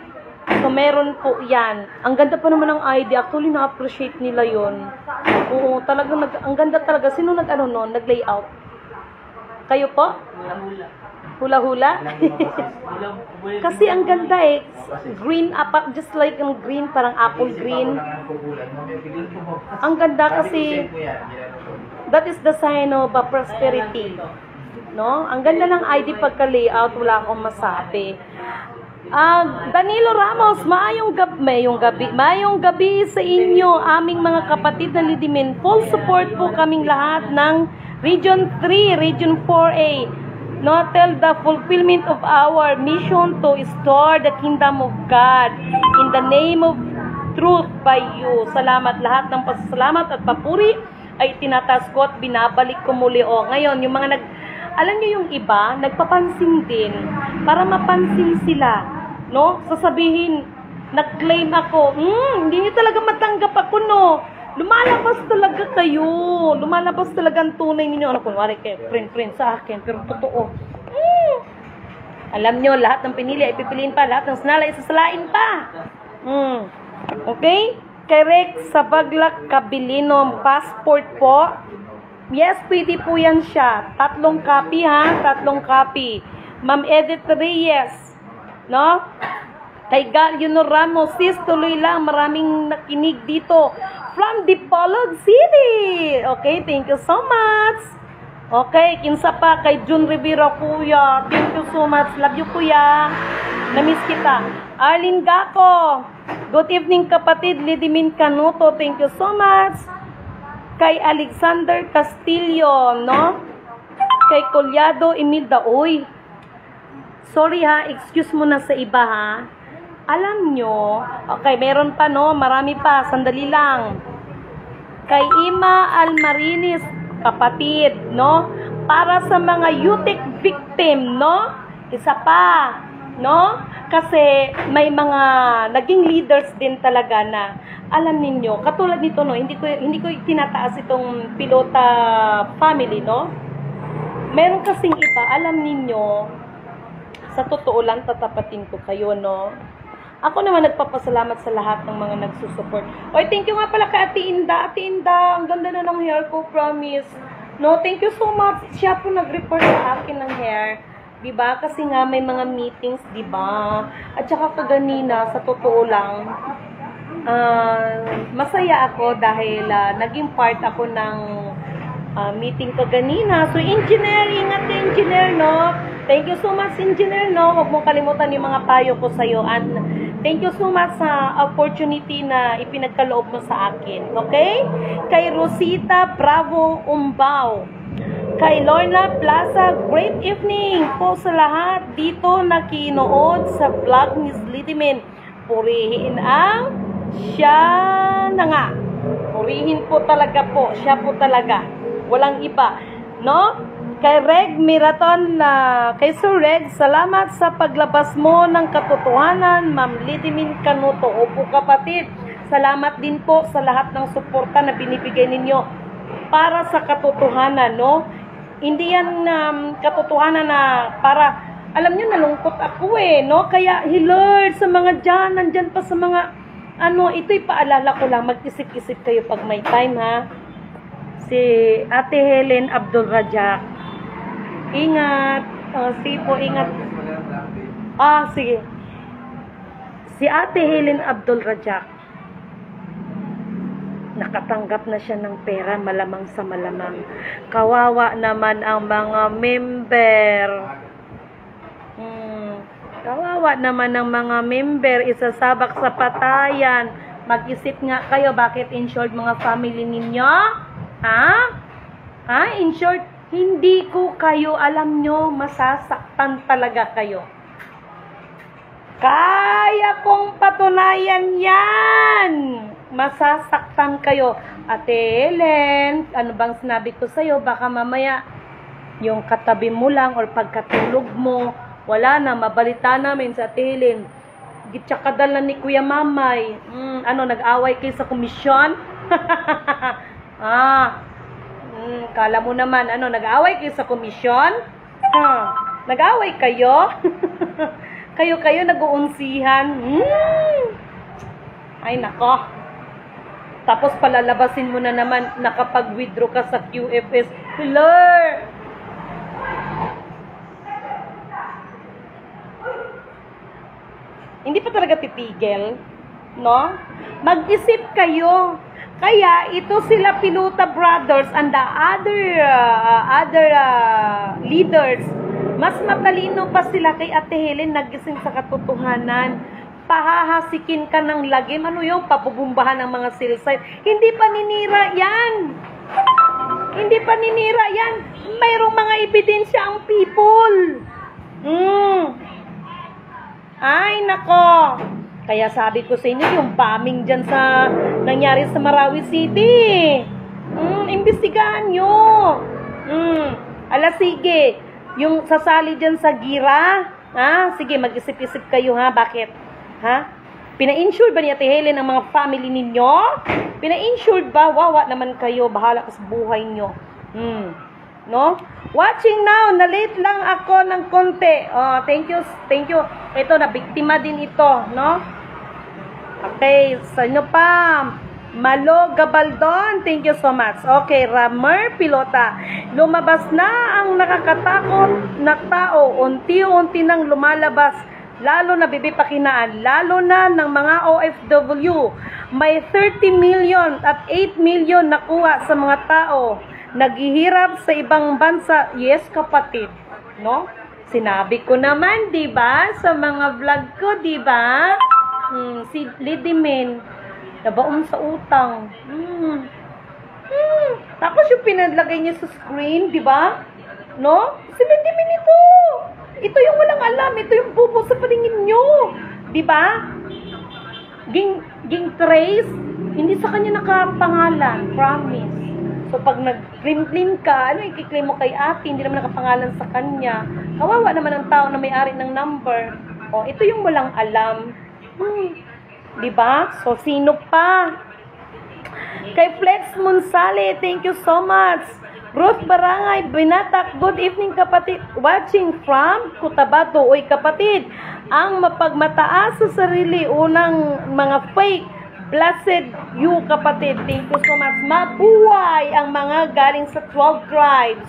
So, meron po yan. Ang ganda pa naman ng ID. Actually, na-appreciate nila yon. Oo, talagang ang ganda talaga. Sino nag-layout? Kayo po? Hula-hula? Kasi ang ganda green, just like yung green, parang apple green. Ang ganda kasi, that is the sign of prosperity. No? Ang ganda ng ID pagka-layout, wala akong masabi. Danilo Ramos, maayong gabi sa inyo, aming mga kapatid na Lidimen. Full support po kaming lahat ng Region 3, Region 4A. No, tell the fulfillment of our mission to restore the kingdom of God in the name of truth by you. Salamat, lahat ng pasasalamat at papuri ay tinataas ko at binabalik ko muli. Ngayon, yung mga alam niyo yung iba, nagpapansin din para mapansin sila. No? Sasabihin, nag-claim ako, hindi niyo talaga matanggap ako, no? Lumalabas talaga kayo. Lumalabas talaga ang tunay ninyo. Kunwari kayo, friend sa akin, pero totoo. Alam nyo, lahat ng pinili ay pipiliin pa, lahat ng sinala ay sasalain pa. Okay? Kay Rex sa Baglak Kabilino, passport po. Yes, pwede po yan siya. 3 copy ha, 3 copy. Ma'am Edith Reyes, no? Kay Galiano Ramos, sis, tuloy lang. Maraming nakinig dito. From Dipolog City. Okay, thank you so much. Okay, kinsa pa kay June Rivera, kuya. Thank you so much. Love you, kuya. Namiss kita. Arlene Gaco. Good evening, kapatid. Lidimin Canuto. Thank you so much. Kay Alexander Castillo, no? Kay Collado Emilda. Uy, sorry ha, excuse mo na sa iba ha. Alam nyo, okay, meron pa no, marami pa, sandali lang. Kay Ima Almarinis, kapatid, no? Para sa mga UTIC victim, no? Isa pa, no? Kasi may mga naging leaders din talaga na alam ninyo, katulad nito no, hindi ko tinataas itong pilota family, no? Meron kasing iba, alam ninyo, sa totoo lang tatapatin ko kayo, no? Ako naman nagpapasalamat sa lahat ng mga nagsusupport. Oy, thank you nga pala kay Ate Inda. Ate Inda, ang ganda na ng hair ko, promise. No, thank you so much. Siya po nag-refer sa akin ng hair. Diba? Kasi nga may mga meetings, diba? At saka kaganina, sa totoo lang, masaya ako dahil naging part ako ng meeting kaganina. So, engineer, ingat ka, engineer, no? Thank you so much, engineer, no? Huwag mong kalimutan yung mga payo ko sa'yo. And thank you so much sa opportunity na ipinagkaloob mo sa akin. Okay? Kay Rosita Bravo Umbao. Kay Lorna Plaza, great evening po sa lahat dito nakinood sa vlog ni Lidimin. Purihin ang siya na nga. Purihin po talaga po. Siya po talaga. Walang iba. No? Kay Reg Miraton, kay Sir Reg, salamat sa paglabas mo ng katotohanan, Ma'am Lidimin Canuto. Opo kapatid, salamat din po sa lahat ng suporta na binibigay ninyo para sa katotohanan, no? Hindi yan katotohanan na para, alam nyo, nalungkot ako no? Kaya, Lord, sa mga dyan, nandyan pa sa mga, ito'y paalala ko lang, mag-isip-isip kayo pag may time, ha? Si Ate Helen Abdul Rajak. Ingat. Sige po, ingat. Sige. Si Ate Helen Abdul Rajak, nakatanggap na siya ng pera, malamang sa malamang. Kawawa naman ang mga member. Kawawa naman ang mga member, isasabak sa patayan. Mag-isip nga kayo, bakit insured mga family ninyo? In short, hindi ko kayo, alam nyo, masasaktan talaga kayo. Kaya kong patunayan yan. Masasaktan kayo. Ate Helen, ano bang sinabi ko sa'yo? Baka mamaya, yung katabi mo lang or pagkatulog mo, wala na, mabalita namin sa Ate Helen. Gitsakadal na ni Kuya Mamay. Nag-away kayo sa komisyon? Kala mo naman, nag-away kayo sa komisyon? Nag-away kayo? Kayo nag-uunsihan? Ay, nako. Tapos palalabasin mo na naman, nakapag-withdraw ka sa QFS. Lord! Hindi pa talaga titigil, no? Mag-isip kayo. Kaya ito sila Piluta Brothers and the other leaders, mas matalino pa sila kay Ate Helen, nagising sa katotohanan. Pahahasikin ka ng lagim. Ano yung papubumbahan ng mga silside? Hindi paninira yan. Hindi paninira yan. Mayroong mga ebidensya ang people. Ay, nako. Kaya sabi ko sa inyo, yung bombing dyan sa nangyari sa Marawi City. Imbestigahan nyo. Sige. Yung sasali dyan sa Gira. Sige, mag-isip-isip kayo ha. Bakit? Pina-insure ba ni Ate Helen ang mga family ninyo? Pina-insure ba? Wawa naman kayo. Bahala ka sa buhay nyo. no? Watching now, na-late lang ako ng konti. Oh, thank you, thank you. Ito, nabiktima din ito, no? Okay, sa inyo pa, Malo Gabaldon, thank you so much. Okay, Ramer Pilota, lumabas na ang nakakatakot na tao, unti-unti nang lumalabas, lalo na bibipakinaan, lalo na ng mga OFW. May 30 million at 8 million nakuha sa mga tao naghihirap sa ibang bansa. Yes, kapatid, no? Sinabi ko naman, 'di ba, sa mga vlog ko, 'di ba? Si Lidimin nabaon sa utang. Tapos yung pinalagay niya sa screen, 'di ba? No? Si Lidimin ito. Ito yung walang alam, ito yung bubo sa paningin nyo. 'Di ba? Ging trace, hindi sa kanya nakapangalan, promise. So, pag nag-claim ka, ano i-claim mo kay ate, hindi naman nakapangalan sa kanya. Kawawa naman ang tao na may-ari ng number. O, ito yung walang alam. Diba? So, sino pa? Kay Flex Monsale, thank you so much. Ruth Barangay, Binatak, good evening kapatid. Watching from Cotabato. Uy kapatid, ang mapagmataas sa sarili, unang mga fake. Blessed you, kapatid. Thank you so much. Mabuhay ang mga galing sa 12 tribes.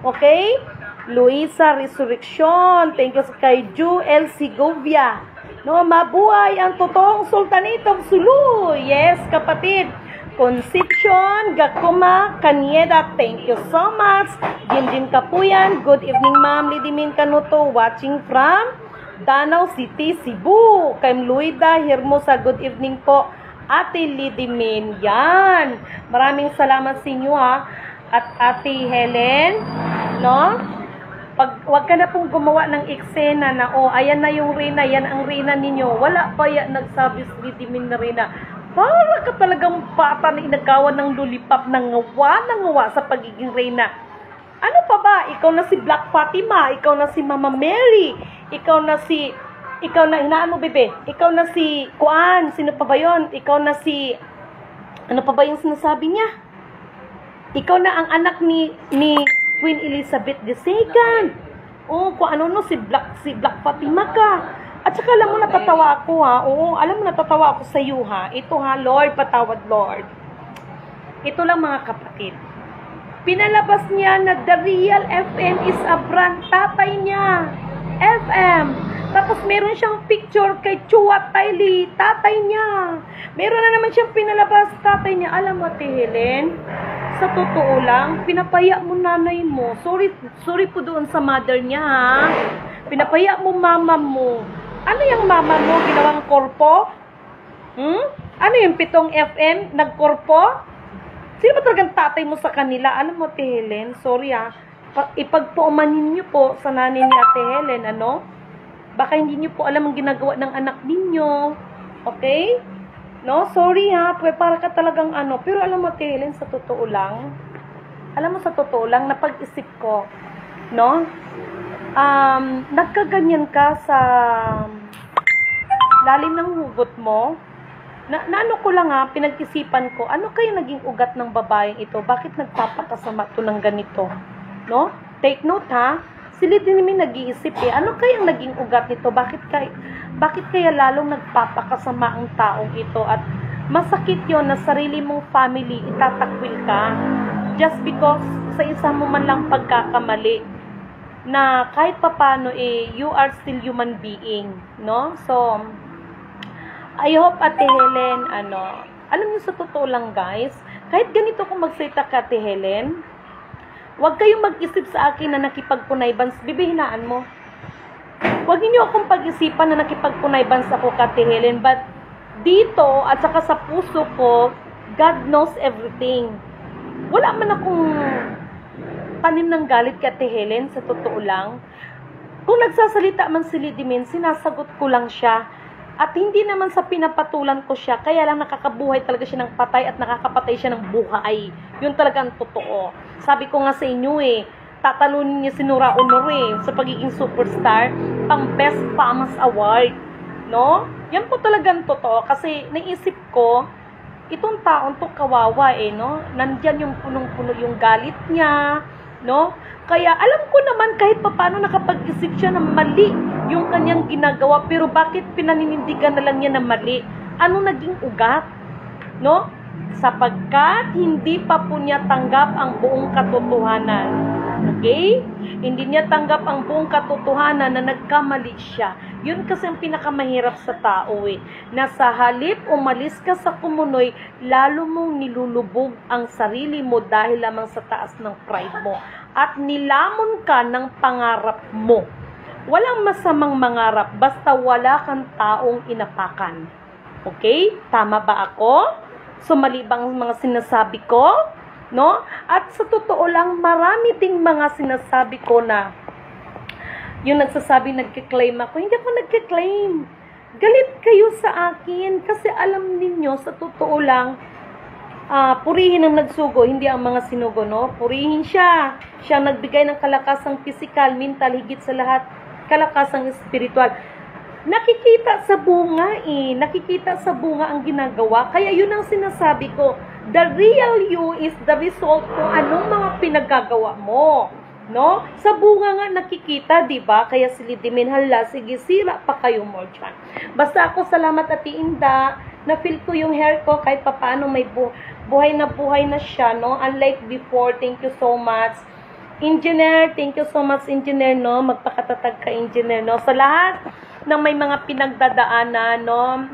Okay? Luisa Resurrection. Thank you kay Jewel Segovia. No, mabuhay ang totoong sultanitong Sulu. Yes, kapatid. Concepcion Gakuma Kanyeda. Thank you so much. Jinjin Kapuyan. Good evening, Ma'am Lidimin Kanuto. Watching from Danau City, Cebu. Kay Luida Hermosa. Good evening po. Ate Lidimin, yan. Maraming salamat sa inyo, ha. At Ate Helen, no? Wag ka na pong gumawa ng eksena na, oh, ayan na yung Reyna, yan ang Reyna ninyo. Wala pa yan nagsabi si Lidimin na Reyna. Para ka talagang bata na inagawan ng lollipop ng ngawa sa pagiging Reyna. Ano pa ba? Ikaw na si Black Fatima, ikaw na si Mama Mary, ikaw na, hinaan mo, bebe? Ikaw na si Kuan. Sino pa ba yun? Ikaw na si... Ano pa ba yung sinasabi niya? Ikaw na ang anak ni Queen Elizabeth II. Oo, kung ano no, si Black Fatima ka. At saka alam mo, natatawa ako, ha? Oo, alam mo, natatawa ako sa iyo, ha? Ito, ha? Lord, patawad, Lord. Ito lang, mga kapatid. Pinalabas niya na the real FM is a brand. Tatay niya. FM. Tapos meron siyang picture kay Chua Tylee, tatay niya. Meron na naman siyang pinalabas, tatay niya. Alam mo, Ate Helen, sa totoo lang, pinapaya mo nanay mo. Sorry po doon sa mother niya, ha? Pinapaya mo mama mo. Ano yung mama mo? Ginawang korpo? Ano yung 7 FM? Nagkorpo? Sino ba talagang tatay mo sa kanila? Alam mo, Ate Helen, sorry, ha? Ipagpuumanin niyo po sa nanay ni Ate Helen, ano? Baka hindi niyo po alam ang ginagawa ng anak ninyo. Okay? No? Sorry, ha? Para ka talagang ano. Pero alam mo, Ate Helen, sa totoo lang, napag-isip ko, no? Nagkaganyan ka sa lalim ng hugot mo. Naano ko lang, ha, pinag-isipan ko, ano kaya naging ugat ng babaeng ito? Bakit nagpapakasama to ng ganito? No? Take note, ha? Sila din namin nag-iisip, ano kayang naging ugat nito? Bakit kaya lalong nagpapakasama ang taong ito? At masakit yon na sarili mong family, itatakwil ka. Just because sa isa mo man lang pagkakamali. Na kahit papano, you are still human being. No? So, I hope, Ate Helen, alam niyo sa totoo lang, guys, kahit ganito kung magsalita ka, Ate Helen, huwag kayong mag-isip sa akin na nakipagpunaybans. Bibihinaan mo. Huwag niyo akong pag-isipan na nakipagpunaybans ako, Ate Helen. But dito, at saka sa puso ko, God knows everything. Wala man akong tanim ng galit kay Ate Helen, sa totoo lang. Kung nagsasalita man si Lidimin, sinasagot ko lang siya. At hindi naman sa pinapatulan ko siya, kaya lang nakakabuhay talaga siya ng patay at nakakapatay siya ng buhay. Yun talaga ang totoo. Sabi ko nga sa inyo, tatalunin niya si Nora Honor sa pagiging superstar, pang Best Famas Award. No? Yan po talagang totoo kasi naisip ko, itong taon to kawawa no? Nandyan yung punong-puno yung galit niya, no? Kaya alam ko naman kahit paano nakapag-isip siya na mali yung kanyang ginagawa, pero bakit pinaninindigan na lang niya na mali? Ano naging ugat? No? Sapagkat hindi pa po niya tanggap ang buong katotohanan. Okay? Hindi niya tanggap ang buong katotohanan na nagkamali siya. Yun kasi ang pinakamahirap sa tao na sa halip umalis ka sa kumunoy, lalo mong nilulubog ang sarili mo dahil lamang sa taas ng pride mo. At nilamon ka ng pangarap mo. Walang masamang mangarap, basta wala kang taong inapakan. Okay? Tama ba ako? So, mali bang mga sinasabi ko? No? At sa totoo lang, marami ding mga sinasabi ko na yung nagsasabi, nagkiklaim ako. Hindi ako nagkiklaim. Galit kayo sa akin kasi alam ninyo, sa totoo lang, purihin ang nagsugo, hindi ang mga sinugo, no? Purihin siya. Siya nagbigay ng kalakasang physical, mental, higit sa lahat, kalakasang spiritual. Nakikita sa bunga Nakikita sa bunga ang ginagawa. Kaya yun ang sinasabi ko. The real you is the result kung anong mga pinagagawa mo. No? Sa bunga nga nakikita, di ba? Kaya silidimin, hala, sige, sira pa kayo more dyan. Basta ako, salamat Ate Inda, na-feel ko yung hair ko kahit papaano may buhay na siya, no? Unlike before, thank you so much. Engineer, thank you so much, Engineer, no? Magpakatatag ka, Engineer, no? Sa lahat ng may mga pinagdadaanan, no?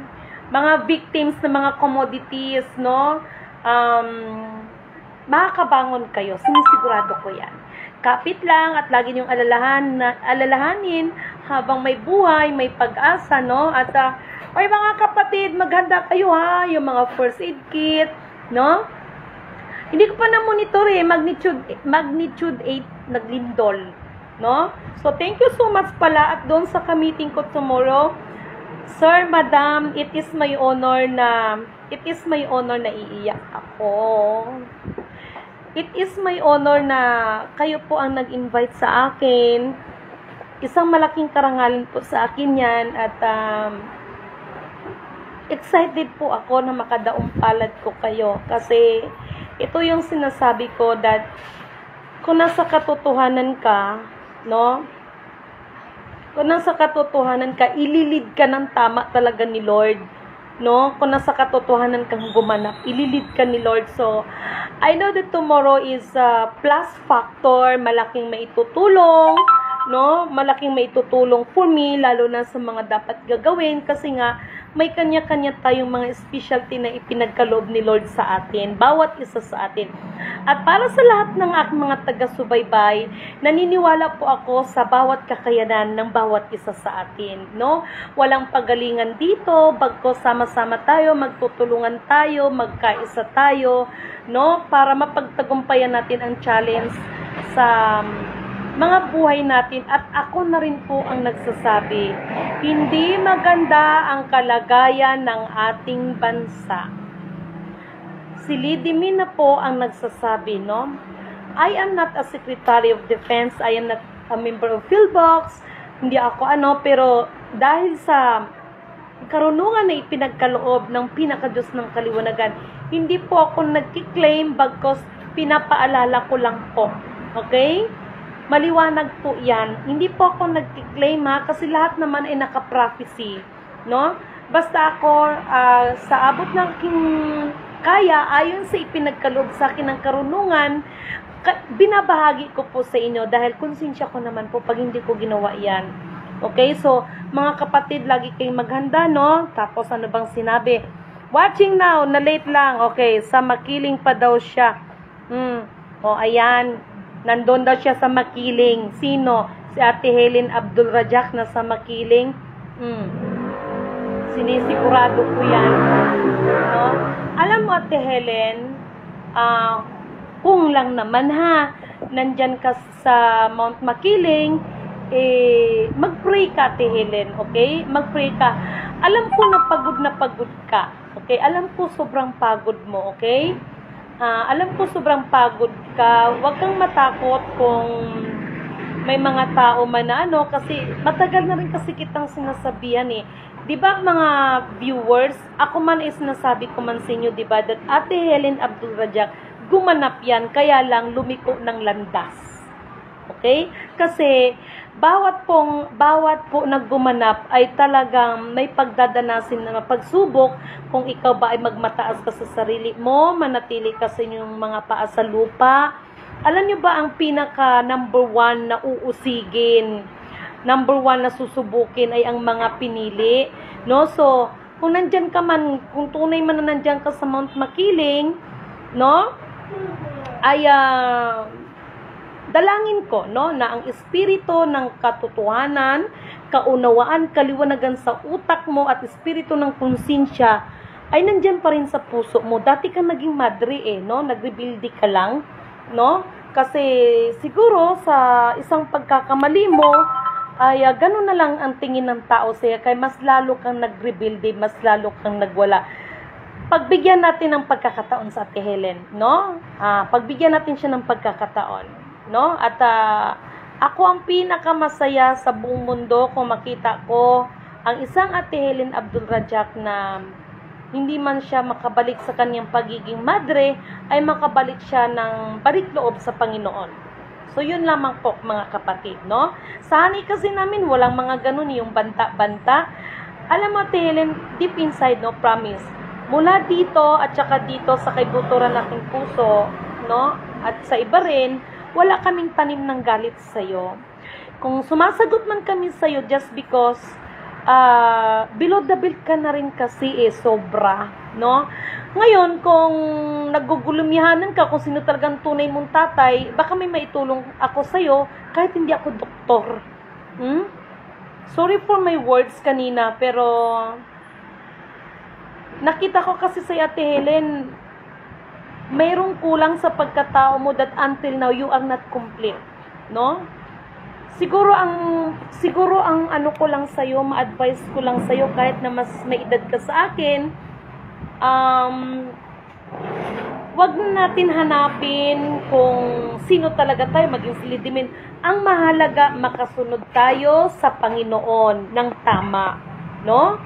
Mga victims ng mga commodities, no? Makakabangon kayo. Sinisigurado ko yan. Kapit lang at lagi niyong alalahanin habang may buhay, may pag-asa, no? At, ay mga kapatid, maghanda kayo ha, yung mga first aid kit, no? Hindi ko pa na-monitor magnitude 8 naglindol, no? So, thank you so much pala at doon sa ka-meeting ko tomorrow, Sir, Madam, it is my honor na iiyak ako. It is my honor na kayo po ang nag-invite sa akin. Isang malaking karangalan po sa akin yan at excited po ako na makadaong palad ko kayo kasi ito yung sinasabi ko that kung nasa katotohanan ka, no? Kung nasa katotohanan ka, ililid ka ng tama talaga ni Lord. No? Kung nasa katotohanan kang gumanap, ililid ka ni Lord. So, I know that tomorrow is a plus factor, malaking maitutulong, no? Malaking maitutulong for me, lalo na sa mga dapat gagawin kasi nga, may kanya-kanya tayong mga specialty na ipinagkaloob ni Lord sa atin, bawat isa sa atin. At para sa lahat ng aking mga taga-subaybay, naniniwala po ako sa bawat kakayanan ng bawat isa sa atin, no? Walang pagalingan dito, bagko sama-sama tayo, magtutulungan tayo, magkaisa tayo, no? Para mapagtagumpayan natin ang challenge sa mga buhay natin. At ako na rin po ang nagsasabi, hindi maganda ang kalagayan ng ating bansa. Si Lidimi na po ang nagsasabi, no? I am not a Secretary of Defense, I am not a member of PhilBox, hindi ako pero dahil sa karunungan na ipinagkaloob ng pinakadiyos ng kaliwanagan, hindi po ako nagkiklaim, bagkos pinapaalala ko lang po. Okay? Maliwanag po yan. Hindi po ako nagkiklaim kasi lahat naman ay naka-prophecy, no? Basta ako, sa abot ng aking kaya, ayon sa ipinagkaloob sa akin ng karunungan, binabahagi ko po sa inyo dahil konsensya ko naman po pag hindi ko ginawa yan. Okay? So, mga kapatid, lagi kayong maghanda, no? Tapos, ano bang sinabi? Watching now, na late lang. Okay, sa Makiling pa daw siya. Ayan. Nandun daw siya sa Makiling. Sino? Si Ate Helen Abdul Rajak na sa Makiling. Sinisigurado ko yan. No? Alam mo, Ate Helen, kung lang naman nandyan ka sa Mount Makiling, mag-pray ka, Ate Helen, okay? Mag-pray ka. Alam ko na pagod ka, okay? Alam ko sobrang pagod mo, okay? Alam ko sobrang pagod ka. Huwag kang matakot kung may mga tao man na kasi matagal na rin kasi kitang sinasabihan Di ba mga viewers, ako man is sinasabi ko man sa inyo, di ba, that Ate Helen Abdul Rajak, gumanap yan, kaya lang lumiko ng landas. Okay? Kasi bawat po naggumanap ay talagang may pagdadanasin na pagsubok kung ikaw ba ay magmataas ka sa sarili mo, manatili ka sa inyong mga paa sa lupa. Alam niyo ba ang pinaka number 1 na uusigin, number 1 na susubukin ay ang mga pinili, no? So, kung nandyan ka man, kung tunay man na nandyan ka sa Mount Makiling, no? Ay dalangin ko, no, na ang espiritu ng katotohanan, kaunawaan, kaliwanagan sa utak mo at espiritu ng konsensya ay nandyan pa rin sa puso mo. Dati ka naging madre no, nagrebuildi ka lang, no? Kasi siguro sa isang pagkakamali mo ay ganun na lang ang tingin ng tao sa'yo, kaya mas lalo kang nagrebuildi, mas lalo kang nagwala. Pagbigyan natin ng pagkakataon sa Ate Helen, no? Pagbigyan natin siya ng pagkakataon, no? At ako ang pinakamasaya sa buong mundo kung makita ko ang isang Ate Helen Abdul-Rajak na hindi man siya makabalik sa kanyang pagiging madre, ay makabalik siya ng balik loob sa Panginoon. So yun lamang po mga kapatid, no? Sa hanay kasi namin walang mga ganun, yung banta-banta. Alam mo Ate Helen, deep inside, no, promise, mula dito at saka dito sa kaibuturan nating puso, no, at sa iba rin, wala kaming tanim ng galit sa'yo. Kung sumasagot man kami sa'yo just because below the belt ka na rin kasi sobra, no? Ngayon, kung nagugulumyahanan ka kung sino talagang tunay mong tatay, baka may maitulong ako sa'yo kahit hindi ako doktor. Sorry for my words kanina, pero nakita ko kasi sa Ate Helen, mayroong kulang sa pagkatao mo that until now you are not complete, no? Siguro ang ano ko lang sa iyo, ma-advise ko lang sa iyo kahit na mas may edad ka sa akin, wag na natin hanapin kung sino talaga tayo, maging silidimin. Ang mahalaga, makasunod tayo sa Panginoon ng tama, no?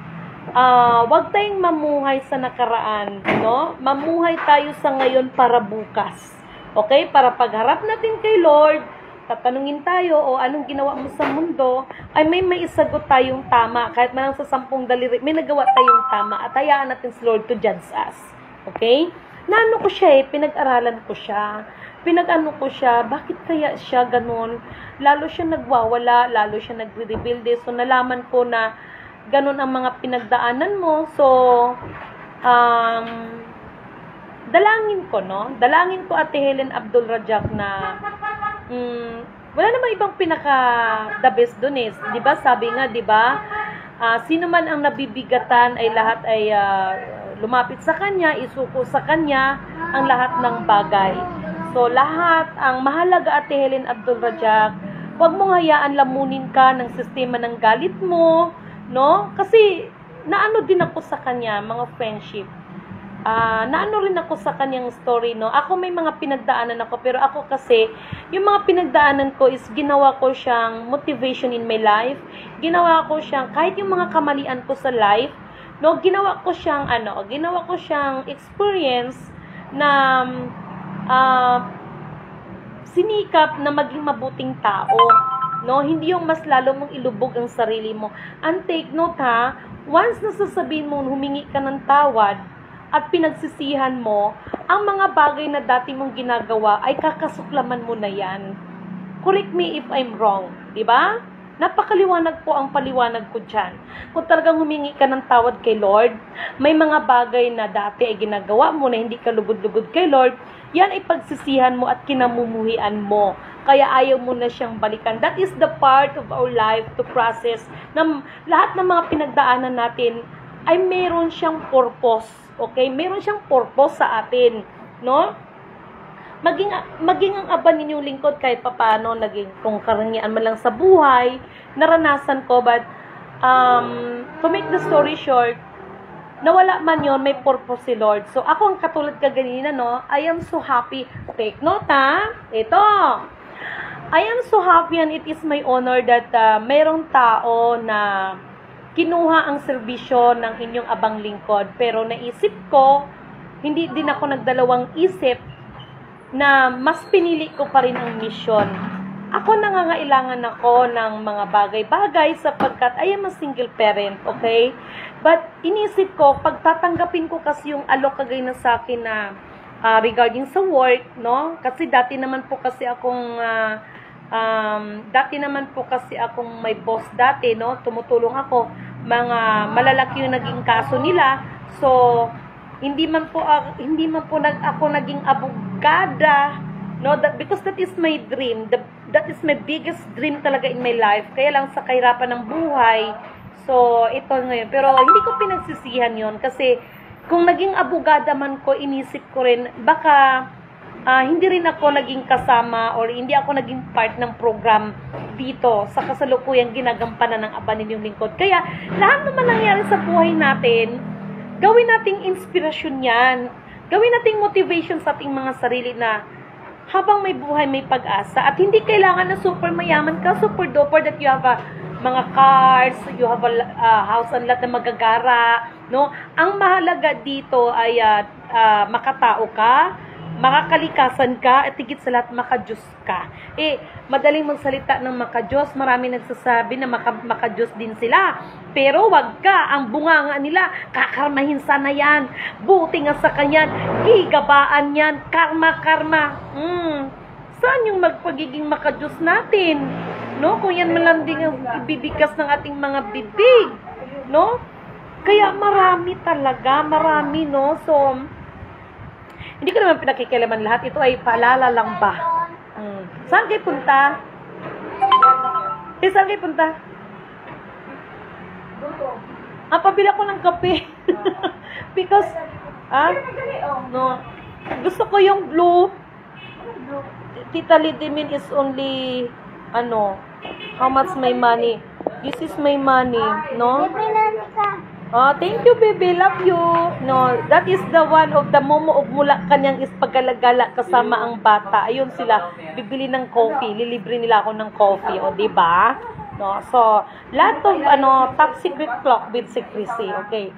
Wag tayong mamuhay sa nakaraan, no? Mamuhay tayo sa ngayon para bukas. Okay? Para pagharap natin kay Lord, tatanungin tayo, o anong ginawa mo sa mundo, ay may maisagot tayong tama. Kahit man sa 10 daliri, may nagawa tayong tama. At hayaan natin si Lord to judge us. Okay? Naano ko siya pinag-aralan ko siya. Pinag-ano ko siya, bakit kaya siya ganun? Lalo siya nagwawala, lalo siya nagre-rebuild. So, nalaman ko na ganun ang mga pinagdaanan mo. So, dalangin ko, no? Dalangin ko Ate Helen Abdul-Rajak na wala namang ibang pinaka the best dun eh. 'Di ba? Sabi nga, 'di ba? Sino man ang nabibigatan ay lahat ay lumapit sa kanya, isuko sa kanya ang lahat ng bagay. So, lahat ang mahalaga Ate Helen Abdul-Rajak, huwag mong hayaan lamunin ka ng sistema ng galit mo, no? Kasi naano din ako sa kanya, mga friendship. Naano rin ako sa kanyang story, no? Ako may mga pinagdaanan ako, pero ako kasi, yung mga pinagdaanan ko is ginawa ko siyang motivation in my life. Ginawa ko siyang, kahit yung mga kamalian ko sa life, no? Ginawa ko siyang experience na sinikap na maging mabuting tao, no? Hindi yung mas lalo mong ilubog ang sarili mo. And take note ha, once nasasabihin mo, humingi ka ng tawad at pinagsisihan mo, ang mga bagay na dati mong ginagawa ay kakasuklaman mo na yan. Correct me if I'm wrong, di ba? Napakaliwanag po ang paliwanag ko dyan. Kung talagang humingi ka ng tawad kay Lord, may mga bagay na dati ay ginagawa mo na hindi ka lugod-lugod kay Lord, yan ay pagsisihan mo at kinamumuhian mo. Kaya ayaw mo na siyang balikan. That is the part of our life to process na lahat ng mga pinagdaanan natin ay meron siyang purpose. Okay? Meron siyang purpose sa atin. No? Maging ang aba ninyong lingkod kahit papaano, naging kung karangyaan man lang sa buhay, naranasan ko, but to make the story short, nawala man yon, may purpose si Lord. So, ako ang katulad kaganina, no? I am so happy. Take note, ha? Ito. I am so happy and it is my honor that mayroong tao na kinuha ang serbisyo ng inyong abang lingkod. Pero naisip ko, hindi din ako nagdalawang isip na mas pinili ko pa rin ang misyon. ako nangangailangan ako ng mga bagay-bagay sapagkat I am a single parent, okay? But inisip ko, pag tatanggapin ko kasi yung alok kagay na sa akin na regarding sa work, no? Kasi dati naman po kasi akong may boss dati, no? Tumutulong ako, mga malalaki yung naging kaso nila. So, hindi man po ako naging abogada, no? Because that is my dream. That is my biggest dream talaga in my life. Kaya lang sa kahirapan ng buhay. So, ito ngayon. Pero hindi ko pinagsisihan yon kasi kung naging abogada man ko, inisip ko rin, baka hindi rin ako naging kasama or hindi ako naging part ng program dito sa kasalukuyang ginagampanan ng Aba Ninyong Lingkod. Kaya, lahat naman nangyari sa buhay natin, gawin nating inspirasyon yan. Gawin nating motivation sa ating mga sarili na habang may buhay, may pag-asa. At hindi kailangan na super mayaman ka, super duper that you have mga cars, you have a house and lot na magagara, no? Ang mahalaga dito ay makatao ka, makakalikasan ka, at higit sa lahat makadiyos ka. Madaling magsalita ng makadiyos, marami nagsasabi na makadiyos din sila. Pero wag ka, ang bunganga nila, kakarmahin sana yan, buti nga sa kanyan, gigabaan yan, karma. Saan yung magpagiging makadiyos natin? No? Kung yan malanding ang ibibigas ng ating mga bibig. No? Kaya marami, no? So, hindi ko naman pinakikialaman lahat. Ito ay paalala lang ba? Saan kayo punta? Saan kayo punta? Pabila ko ng kape. Because, no. Gusto ko yung blue. Tita Lidimin is only, how much my money? This is my money, no? Thank you, baby. Love you. No, that is the one of the Momo of Mula kanyang is paggalagala kasama ang bata. Ayun sila, bibili ng coffee. Lilibre nila ako ng coffee. O, diba? No, so, lahat of, top secret clock with secrecy. Okay.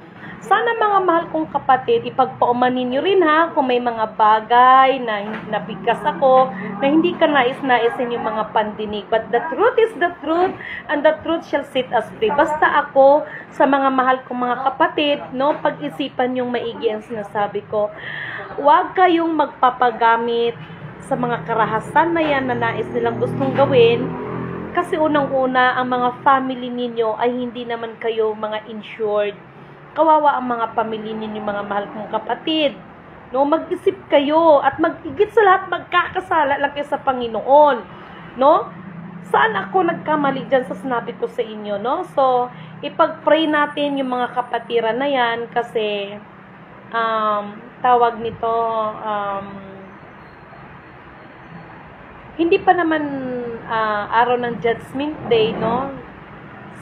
Sana mga mahal kong kapatid, ipagpaumanin nyo rin ha, kung may mga bagay na nabigkas ako, na hindi ka nais-naisin yung mga pandinig. But the truth is the truth, and the truth shall set us free. Basta ako, sa mga mahal kong mga kapatid, no, pag-isipan yung maigi ang sinasabi ko. Huwag kayong magpapagamit sa mga karahasan na yan na nais nilang gustong gawin, kasi unang-una, ang mga family ninyo ay hindi naman kayo mga insured. Kawawa ang mga pamilya ninyo, mga mahal kong kapatid. No, mag-isip kayo at mag-igit sa lahat, magkakasala lang kayo sa Panginoon. No? Saan ako nagkamali dyan sa sinabi ko sa inyo, no? So, ipag-pray natin yung mga kapatiran na yan kasi tawag nito hindi pa naman araw ng Judgment Day, no?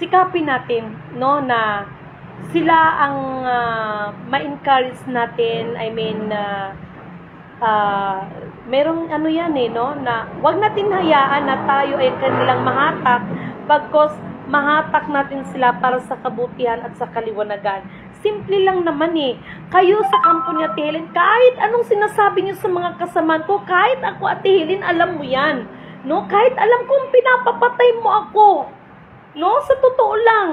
Sikapin natin, no, na sila ang ma-encourage natin. I mean, merong yan no, na wag natin hayaan na tayo ay kanilang mahatak, bagkos mahatak natin sila para sa kabutihan at sa kaliwanagan. Simple lang naman kayo sa kampo ni Ate Helen, kahit anong sinasabi niyo sa mga kasamaan ko, kahit ako Ate Helen, alam mo yan, no? Kahit alam kong pinapapatay mo ako, no? Sa totoo lang,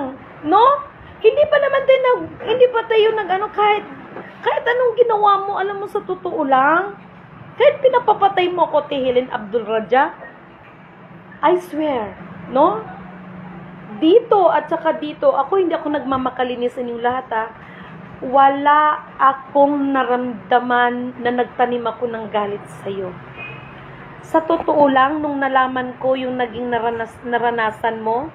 no? Hindi pa tayo kahit anong ginawa mo, alam mo sa totoo lang, kahit pinapapatay mo ako, Ate Helen Abdul Raja, I swear, no? Dito at saka dito, hindi ako nagmamakalinis sa inyong lahat wala akong naramdaman na nagtanim ako ng galit sa'yo. Sa totoo lang, nung nalaman ko yung naging naranasan mo,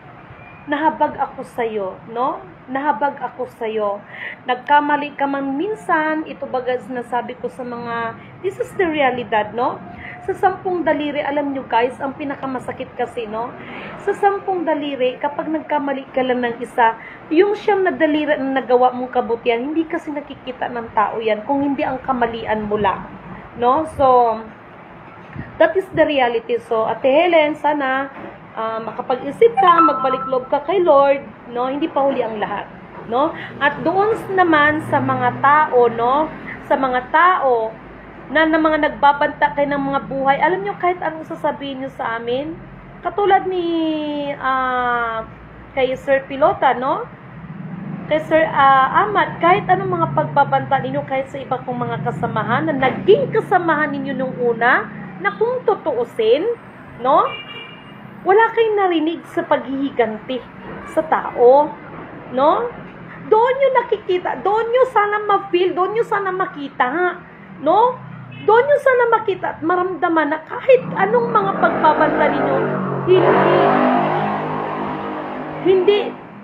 nahabag ako sa'yo, no? Nahabag ako sa'yo. Nagkamali ka man minsan, ito baga sinasabi ko sa mga, this is the realidad, no? Sa 10 daliri, alam nyo guys, ang pinakamasakit kasi, no? Sa 10 daliri, kapag nagkamali ka lang ng isa, yung 9 na daliri na nagawa mong kabutihan, hindi kasi nakikita ng tao yan, kung hindi ang kamalian mo lang, no? So, that is the reality. So, Ate Helen, sana makapag-isip ka, magbalik loob ka kay Lord, no? Hindi pa huli ang lahat, no? At doon naman sa mga tao, no? Sa mga tao na mga nagbabanta kayo ng mga buhay, alam nyo, kahit anong sasabihin nyo sa amin, Katulad ni kay Sir Pilota, no? Kay Sir Ahmad, kahit anong mga pagbabanta ninyo, kahit sa iba kong mga kasamahan, na naging kasamahan ninyo nung una, na kung tutuusin, no? Wala kayong narinig sa paghihiganti sa tao, no? Doon nyo nakikita, doon nyo sana ma-feel, doon nyo sana makita, no? Doon nyo sana makita at maramdaman na kahit anong mga pagbabanta ninyo,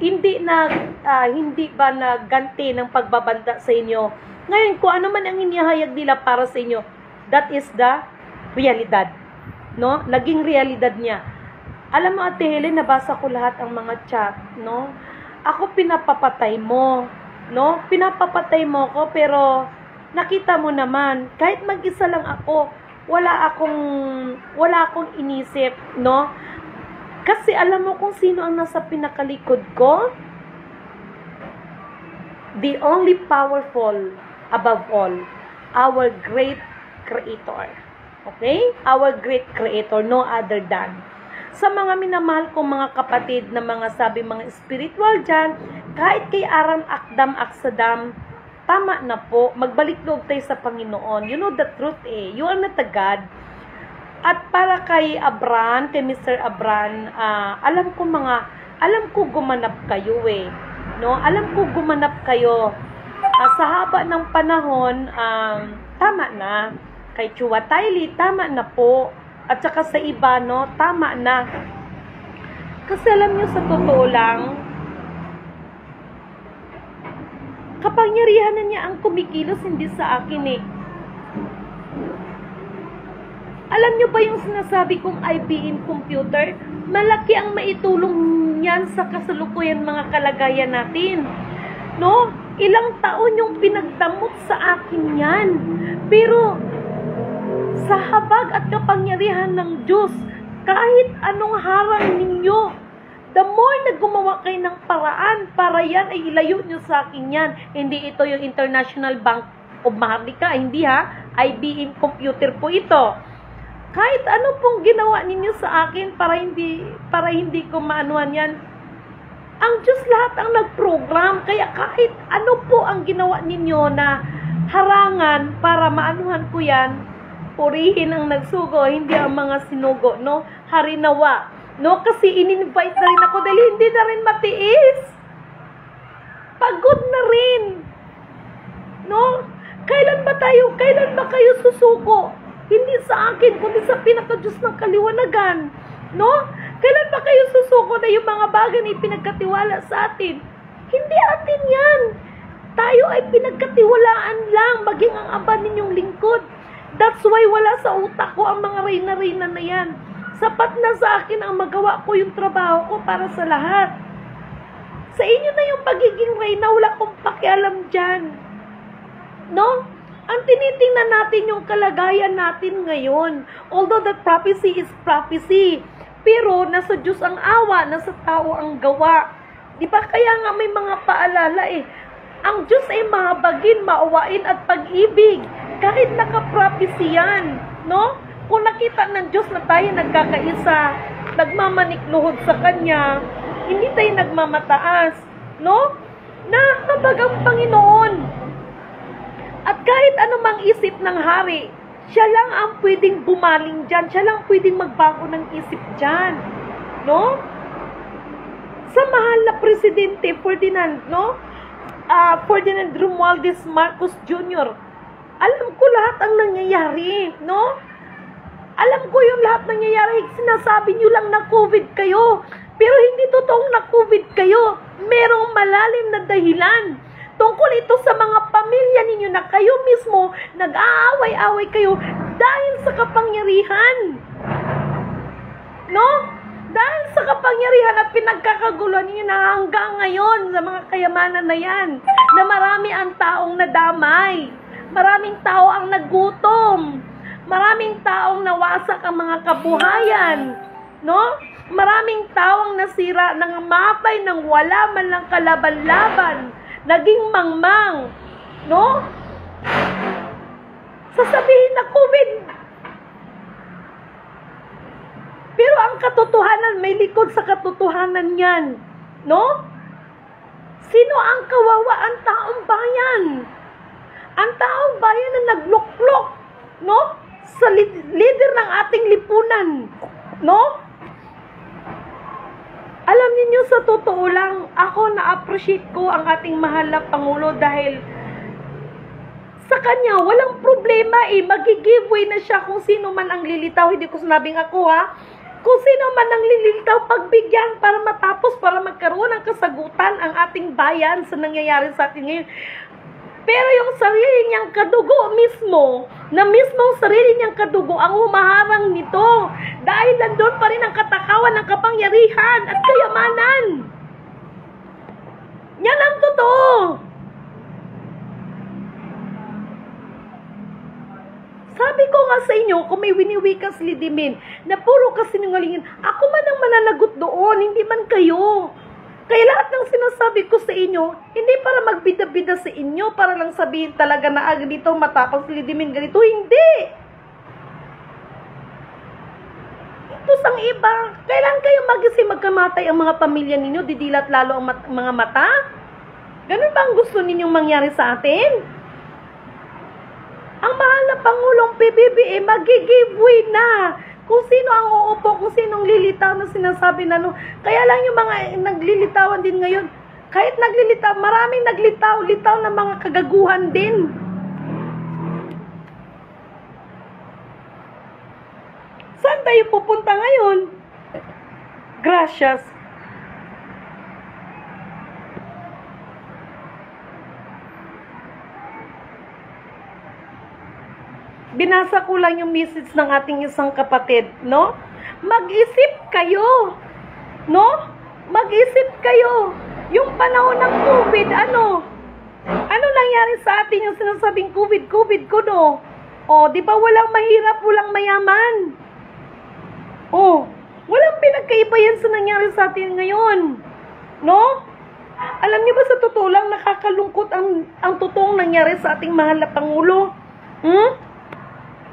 hindi ba naganti ng pagbabanta sa inyo. Ngayon, kung ano man ang inihayag nila para sa inyo, that is the realidad, no? Naging realidad niya. Alam mo, Ate Helen, nabasa ko lahat ang mga chat, no? Ako pinapapatay mo, no? Pinapapatay mo ko, pero nakita mo naman, kahit mag-isa lang ako, wala akong inisip, no? Kasi alam mo kung sino ang nasa pinakalikod ko? The only powerful above all, our great Creator. Okay? Our great Creator, no other than. Sa mga minamahal kong mga kapatid na mga sabi mga spiritual dyan, kahit kay Aram Akdam Aksadam, tama na po, magbalik loob tayo sa Panginoon. You know the truth you are not a God. At para kay Abran, kay Mr. Abran, alam ko gumanap kayo no? Alam ko gumanap kayo. Sa haba ng panahon, tama na. Kay Chua Tylee, tama na po. At saka sa iba, no, tama na. Kasi alam nyo, sa totoo lang, kapangyarihan na niya ang kumikilos, hindi sa akin Alam nyo ba yung sinasabi kong IBM computer? Malaki ang maitulong yan sa kasalukuyan mga kalagayan natin. No? Ilang taon yung pinagdamot sa akin yan. Pero, sa habag at kapangyarihan ng Diyos, kahit anong harang ninyo, the more na gumawa kayo ng paraan para yan ay ilayo nyo sa akin yan. Hindi ito yung International Bank of Maharlika, hindi IBM computer po ito. Kahit ano pong ginawa ninyo sa akin para hindi ko maanuhan yan, ang Diyos lahat ang nag-program. Kaya kahit ano po ang ginawa ninyo na harangan para maanuhan ko yan, purihin ang nagsugo, hindi ang mga sinugo, no? Harinawa, no? Kasi in-invite na rin ako dahil hindi na rin matiis. Pagod na rin. No? Kailan ba kayo susuko? Hindi sa akin, kundi sa pinaka-Diyos ng kaliwanagan. No? Kailan ba kayo susuko na yung mga bagay na ipinagkatiwala sa atin? Hindi atin yan. Tayo ay pinagkatiwalaan lang, maging ang aba ninyong lingkod. That's why wala sa utak ko ang mga reyna-reyna na yan. Sapat na sa akin ang magawa ko yung trabaho ko para sa lahat. Sa inyo na yung pagiging reyna, wala akong pakialam dyan. No? Ang tinitingnan natin yung kalagayan natin ngayon. Although that prophecy is prophecy. Pero nasa Diyos ang awa, nasa tao ang gawa. Di ba kaya nga may mga paalala Ang Diyos ay mahabagin, maawain at pag-ibig. Kahit naka-prophecy yan. No? Kung nakita ng Diyos na tayo nagkakaisa, nagmamanikluhod sa Kanya, hindi tayo nagmamataas. No? Nahabag ang Panginoon. At kahit anumang isip ng hari, siya lang ang pwedeng bumaling dyan. Siya lang pwedeng magbago ng isip dyan. No? Sa mahal na Presidente Ferdinand, no? Ferdinand Romualdez Marcos Jr., alam ko lahat ang nangyayari, no? Alam ko yung lahat nangyayari. Sinasabi nyo lang na COVID kayo. Pero hindi totoong na COVID kayo. Merong malalim na dahilan. Tungkol ito sa mga pamilya ninyo na kayo mismo nag-aaway-away kayo dahil sa kapangyarihan. No? Dahil sa kapangyarihan at pinagkakaguluhan ninyo na hanggang ngayon sa mga kayamanan na yan, na marami ang taong nadamay, maraming tao ang nagutom, maraming taong nawasak ang mga kabuhayan, no? Maraming taong nasira, nangamatay ng wala man lang kalaban-laban, naging mangmang, no? Sasabihin na COVID. Pero ang katotohanan, may likod sa katotohanan yan. No? Sino ang kawawa? Ang taong bayan. Ang taong bayan na nagluklok, no? Sa leader ng ating lipunan, no? Alam niyo sa totoo lang, ako na-appreciate ko ang ating mahal na Pangulo dahil sa kanya, walang problema magi-giveaway na siya kung sino man ang lilitaw. Hindi ko sinabing ako kung sino man ang lilitaw, pagbigyan para matapos, para magkaroon ng kasagutan ang ating bayan sa nangyayari sa atin ngayon. Pero yung sarili niyang kadugo mismo, na mismong sarili niyang kadugo ang humaharang nito. Dahil nandun pa rin ang katakawan ng kapangyarihan at kayamanan. Yan ang totoo. Sabi ko nga sa inyo, kung may winiwikas lidimin, na puro kasinungalingin, ako man ang mananagot doon, hindi man kayo. Kaya lahat ng sinasabi ko sa inyo, hindi para magbida-bida sa inyo, para lang sabihin talaga na ganito, matapang lidimin, ganito, hindi. Tapos ang iba, kailan kayo magising magkamatay ang mga pamilya ninyo, didilat lalo ang mga mata? Ganun ba ang gusto ninyong mangyari sa atin? Ang mahal na Pangulong PBBM, magi-giveaway na kung sino ang uupo, kung sinong lilitaw na sinasabi na no. Kaya lang yung mga naglilitawan din ngayon, kahit naglilitaw, maraming naglitaw-litaw na mga kagaguhan din. Saan tayo pupunta ngayon? Gracias. Binasa ko lang yung message ng ating isang kapatid, no? Mag-isip kayo, no? Mag-isip kayo. Yung panahon ng COVID, ano? Ano nangyari sa atin yung sinasabing COVID ko, no? O, di ba walang mahirap, walang mayaman? O, walang pinagkaiba yan sa nangyari sa atin ngayon, no? Alam niyo ba sa totoo lang, nakakalungkot ang totoong nangyari sa ating mahal na Pangulo?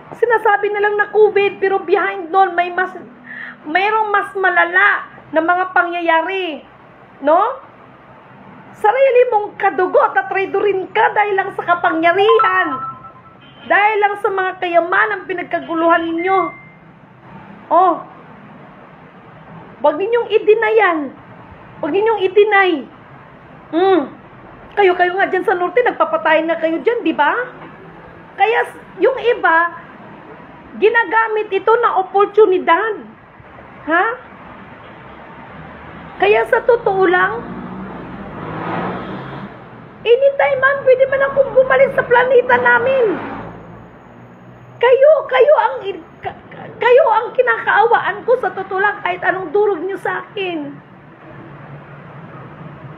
Sinasabi na lang na COVID, pero behind doon mayroong mas malala na mga pangyayari, no? Sarili mong kadugo at traidorin ka dahil lang sa kapangyarihan, dahil lang sa mga kayamanang pinagkaguluhan ninyo. Oh, wag ninyong i-deny yan. Wag ninyong i-deny. Kayo nga dyan sa norte, nagpapatayin na kayo dyan, di ba? Kaya yung iba, ginagamit ito na oportunidad. Ha? Kaya sa totoo lang, anytime man, pwede man akong bumalik sa planeta namin. Kayo ang kinakaawaan ko sa totoo lang, kahit anong durog niyo sa akin.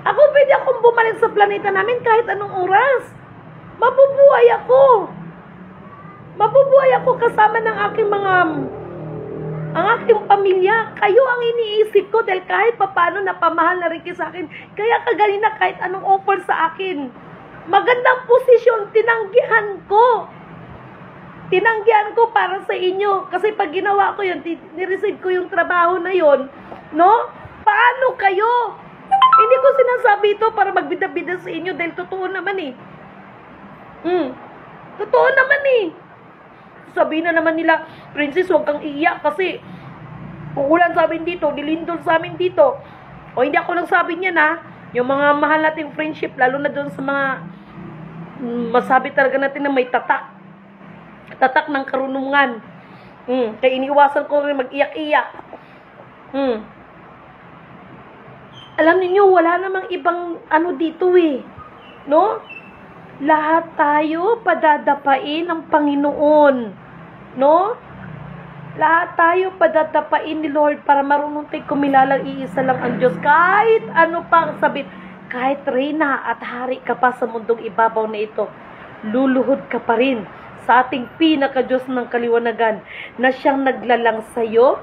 Ako pwede akong bumalik sa planeta namin kahit anong oras. Mabubuhay ako. Mabubuhay ako kasama ng ang aking pamilya. Kayo ang iniisip ko dahil kahit papaano napamahal na rin kayo sa akin. Kaya kaganina kahit anong offer sa akin. Magandang posisyon, tinanggihan ko. Tinanggihan ko para sa inyo. Kasi pag ginawa ko yun, nireceive ko yung trabaho na yun, no? Paano kayo? Hindi ko sinasabi ito para magbida-bida sa inyo dahil totoo naman eh. Totoo naman eh. Sabihin na naman nila, Princess, huwag kang iiyak kasi uulan sa amin dito, dilindol sa amin dito. O hindi ako lang sabi niyan ha. Yung mga mahal nating friendship, lalo na doon sa mga masabi talaga natin na may tatak. Tatak ng karunungan. Kaya iniwasan ko rin mag-iyak-iyak. Alam niyo wala namang ibang ano dito eh. No? Lahat tayo padadapain ng Panginoon. No? Lahat tayo padadapain ni Lord para marunong tayo kumilalang iisa lang ang Diyos. Kahit ano pang sabit, kahit reyna at hari ka pa sa mundong ibabaw na ito, luluhod ka pa rin sa ating pinaka-Diyos ng kaliwanagan na siyang naglalang sa'yo,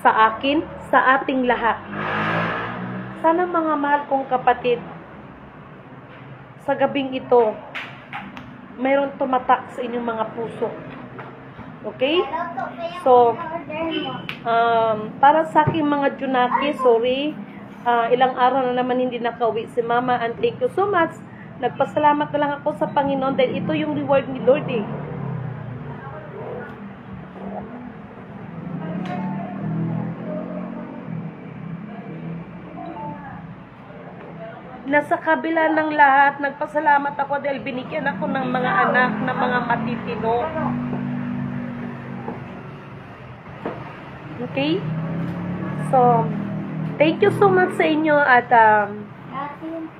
sa akin, sa ating lahat. Sana mga mahal kong kapatid, sa gabing ito, mayroon tumatak sa inyong mga puso. Okay? So, Para sa aking mga Junaki, sorry, ilang araw na naman hindi nakauwi si Mama, and thank you so much. Nagpasalamat na lang ako sa Panginoon dahil ito yung reward ni Lord eh. Nasa kabila ng lahat, nagpasalamat ako dahil binigyan ako ng mga anak na mga matitino. Okay? So, thank you so much sa inyo at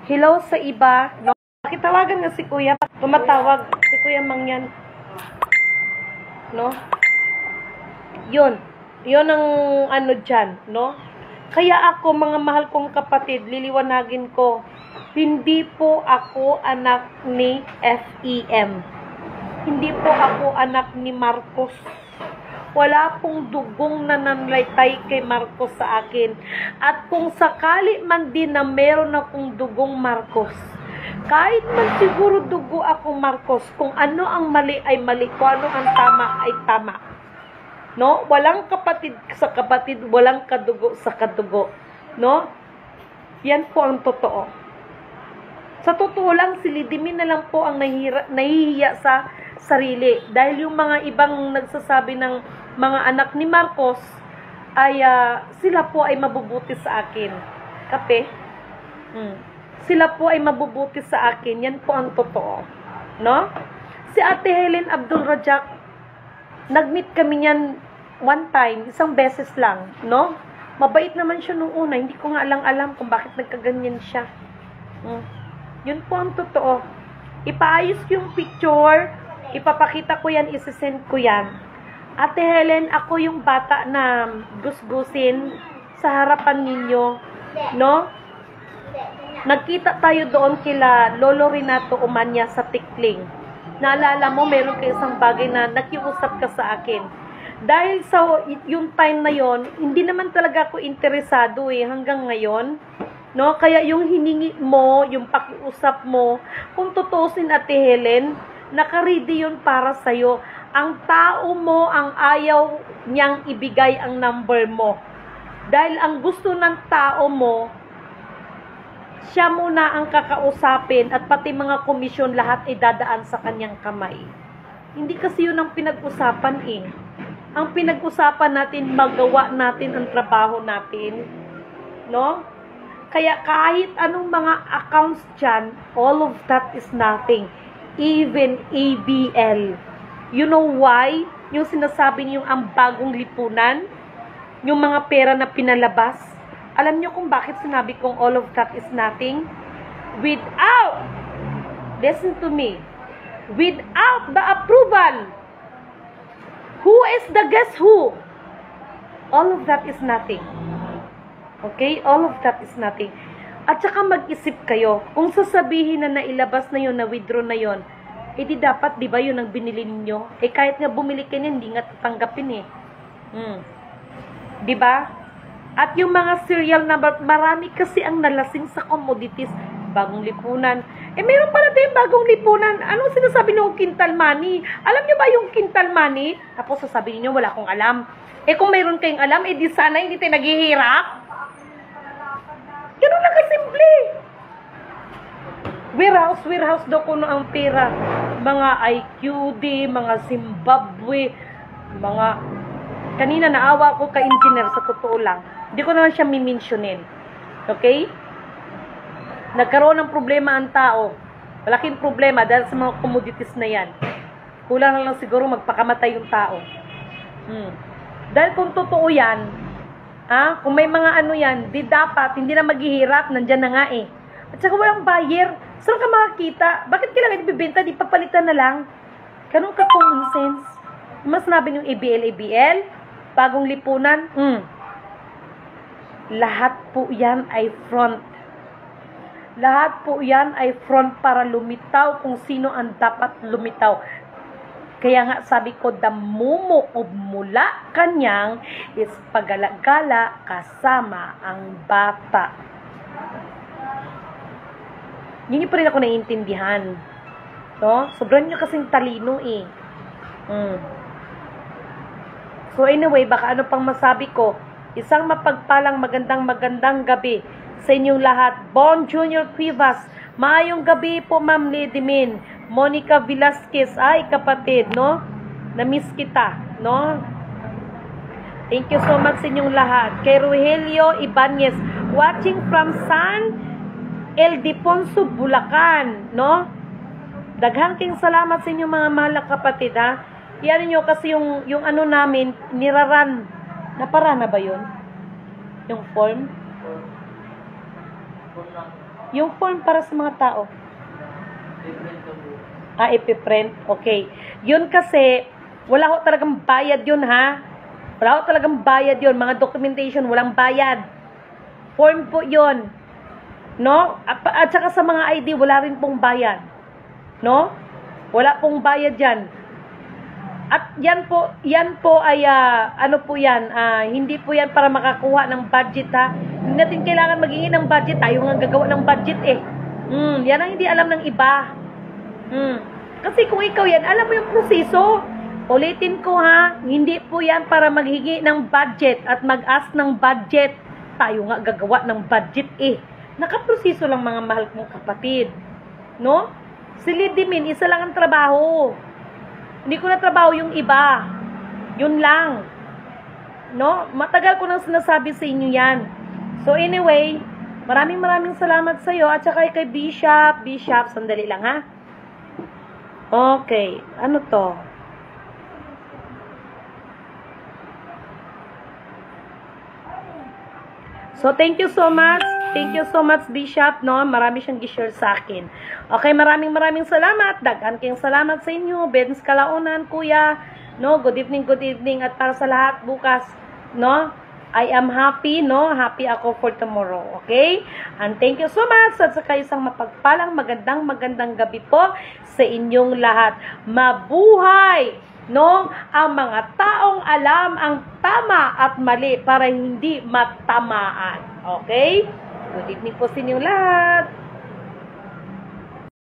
hello sa iba. No? Pakitawagan nga si Kuya. Tumatawag si Kuya Mangyan. No? Yun ang ano dyan, no? Kaya ako, mga mahal kong kapatid, liliwanagin ko, hindi po ako anak ni FEM. Hindi po ako anak ni Marcos. Wala pong dugong nananlaytay kay Marcos sa akin. At kung sakali man din na meron akong dugong Marcos, kahit man siguro dugo ako Marcos, kung ano ang mali ay mali, kung ano ang tama ay tama. No? Walang kapatid sa kapatid, walang kadugo sa kadugo. No? Yan po ang totoo. Sa totoo lang, si Lidimi na lang po ang nahihiya sa sarili. Dahil yung mga ibang nagsasabi ng mga anak ni Marcos, ay sila po ay mabubuti sa akin. Kape? Sila po ay mabubuti sa akin. Yan po ang totoo. No? Si Ate Helen Abdul Rajak, nag-meet kami niyan one time, isang beses lang, no? Mabait naman siya nung una, hindi ko nga alam kung bakit nagkaganyan siya. Yun po ang totoo. Ipaayos yung picture, ipapakita ko yan, isisend ko yan. Ate Helen, ako yung bata na gusgusin sa harapan ninyo, no? Nagkita tayo doon kila Lolo Renato Umanya sa Tikling. Naalala mo, meron kayo isang bagay na nakiusap ka sa akin. Dahil sa yung time na yon, hindi naman talaga ako interesado hanggang ngayon. No? Kaya yung hiningi mo, yung pakiusap mo, kung tutusin Ate Helen, nakaready yun para sa'yo. Ang tao mo, ang ayaw niyang ibigay ang number mo. Dahil ang gusto ng tao mo, siya muna ang kakausapin at pati mga komisyon lahat ay dadaan sa kanyang kamay. Hindi kasi yun ang pinag-usapan Ang pinag-usapan natin, magawa natin ang trabaho natin. No? Kaya kahit anong mga accounts dyan, all of that is nothing. Even ABL. You know why? Yung sinasabi niyo ang bagong lipunan, yung mga pera na pinalabas, alam niyo kung bakit sinabi kong all of that is nothing? Without, listen to me, without the approval, who is the guess who? All of that is nothing. Okay? All of that is nothing. At saka mag-isip kayo, kung sasabihin na nailabas na yun, na withdraw na yun, di dapat, di ba yun ang binili ninyo? Kahit nga bumili kayo, hindi nga tatanggapin Di ba? At yung mga serial number, marami kasi ang nalasing sa commodities, bagong lipunan. Meron pala tayong bagong lipunan. Anong sinasabi nyo Quintal Money? Alam nyo ba yung Quintal Money? Tapos sasabihin nyo, wala akong alam. Kung mayroon kayong alam, di sana hindi tayo naghihirap. Ganun lang kasimple. Warehouse daw kuno ang pera. Mga IQD, mga Zimbabwe, mga... Kanina naawa ko ka-engineer sa totoo lang. Hindi ko naman siya mimensionin. Okay? Nagkaroon ng problema ang tao. Malaking problema dahil sa mga commodities na yan. Kulang na lang siguro magpakamatay yung tao. Dahil kung totoo yan, kung may mga ano yan, di dapat, hindi na maghihirap, nandyan na nga At saka walang buyer. Saan ka makakita? Bakit kailangan ibibenta? Di papalitan na lang. Ganun ka common sense. Mas sinabi yung ABL, bagong lipunan, lahat po yan ay front. Lahat po yan ay front para lumitaw kung sino ang dapat lumitaw. Kaya nga sabi ko, damumo o mula kanyang is pagalagala kasama ang bata. Yun pa rin ako naiintindihan. No? Sobrang nyo kasing talino So anyway, baka ano pang masabi ko. Isang mapagpalang magandang gabi sa inyong lahat. Bon Junior Cuevas, maayong gabi po Ma'am Lady Min. Monica Velasquez, ay kapatid, no? Na-miss kita, no? Thank you so much sa inyong lahat. Kay Rogelio Ibanez, watching from San Ildefonso, Bulacan, no? Daghang king salamat sa inyong mga mahal na kapatid, ha? Yan nyo kasi yung ano namin, niraran. Napara na ba yun? Yung form? Yung form para sa mga tao. Ipiprint. Okay. Yun kasi, wala ko talagang bayad yun, ha? Wala ko talagang bayad yun. Mga documentation, walang bayad. Form po yun. No? At saka sa mga ID, wala rin pong bayad. No? Wala pong bayad yan. At yan po ay, ano po yan, hindi po yan para makakuha ng budget, ha? Hindi natin kailangan maghingi ng budget, tayo nga gagawa ng budget, eh. Yan ang hindi alam ng iba. Kasi kung ikaw yan, alam mo yung proseso. Ulitin ko, ha, hindi po yan para maghingi ng budget at mag-ask ng budget. Tayo nga gagawa ng budget, eh. Nakaproseso lang mga mahal kong kapatid. No? Si Lady Min, isa lang ang trabaho. Hindi ko na trabaho yung iba. Yun lang. No? Matagal ko nang sinasabi sa inyo yan. So anyway, maraming salamat sa iyo at saka kay Bishop. Bishop, sandali lang, ha? Okay. Ano to? So thank you so much. Thank you so much, Bishop, no? Marami siyang gi-share sa akin. Okay, maraming salamat. Daghan kayong salamat sa inyo. Benz Kalaunan, Kuya. No, good evening. At para sa lahat bukas, no? I am happy, no? Happy ako for tomorrow, okay? And thank you so much. At saka isang mapagpalang magandang gabi po sa inyong lahat. Mabuhay, no? Ang mga taong alam ang tama at mali para hindi matamaan. Okay? Good evening po sa inyong lahat.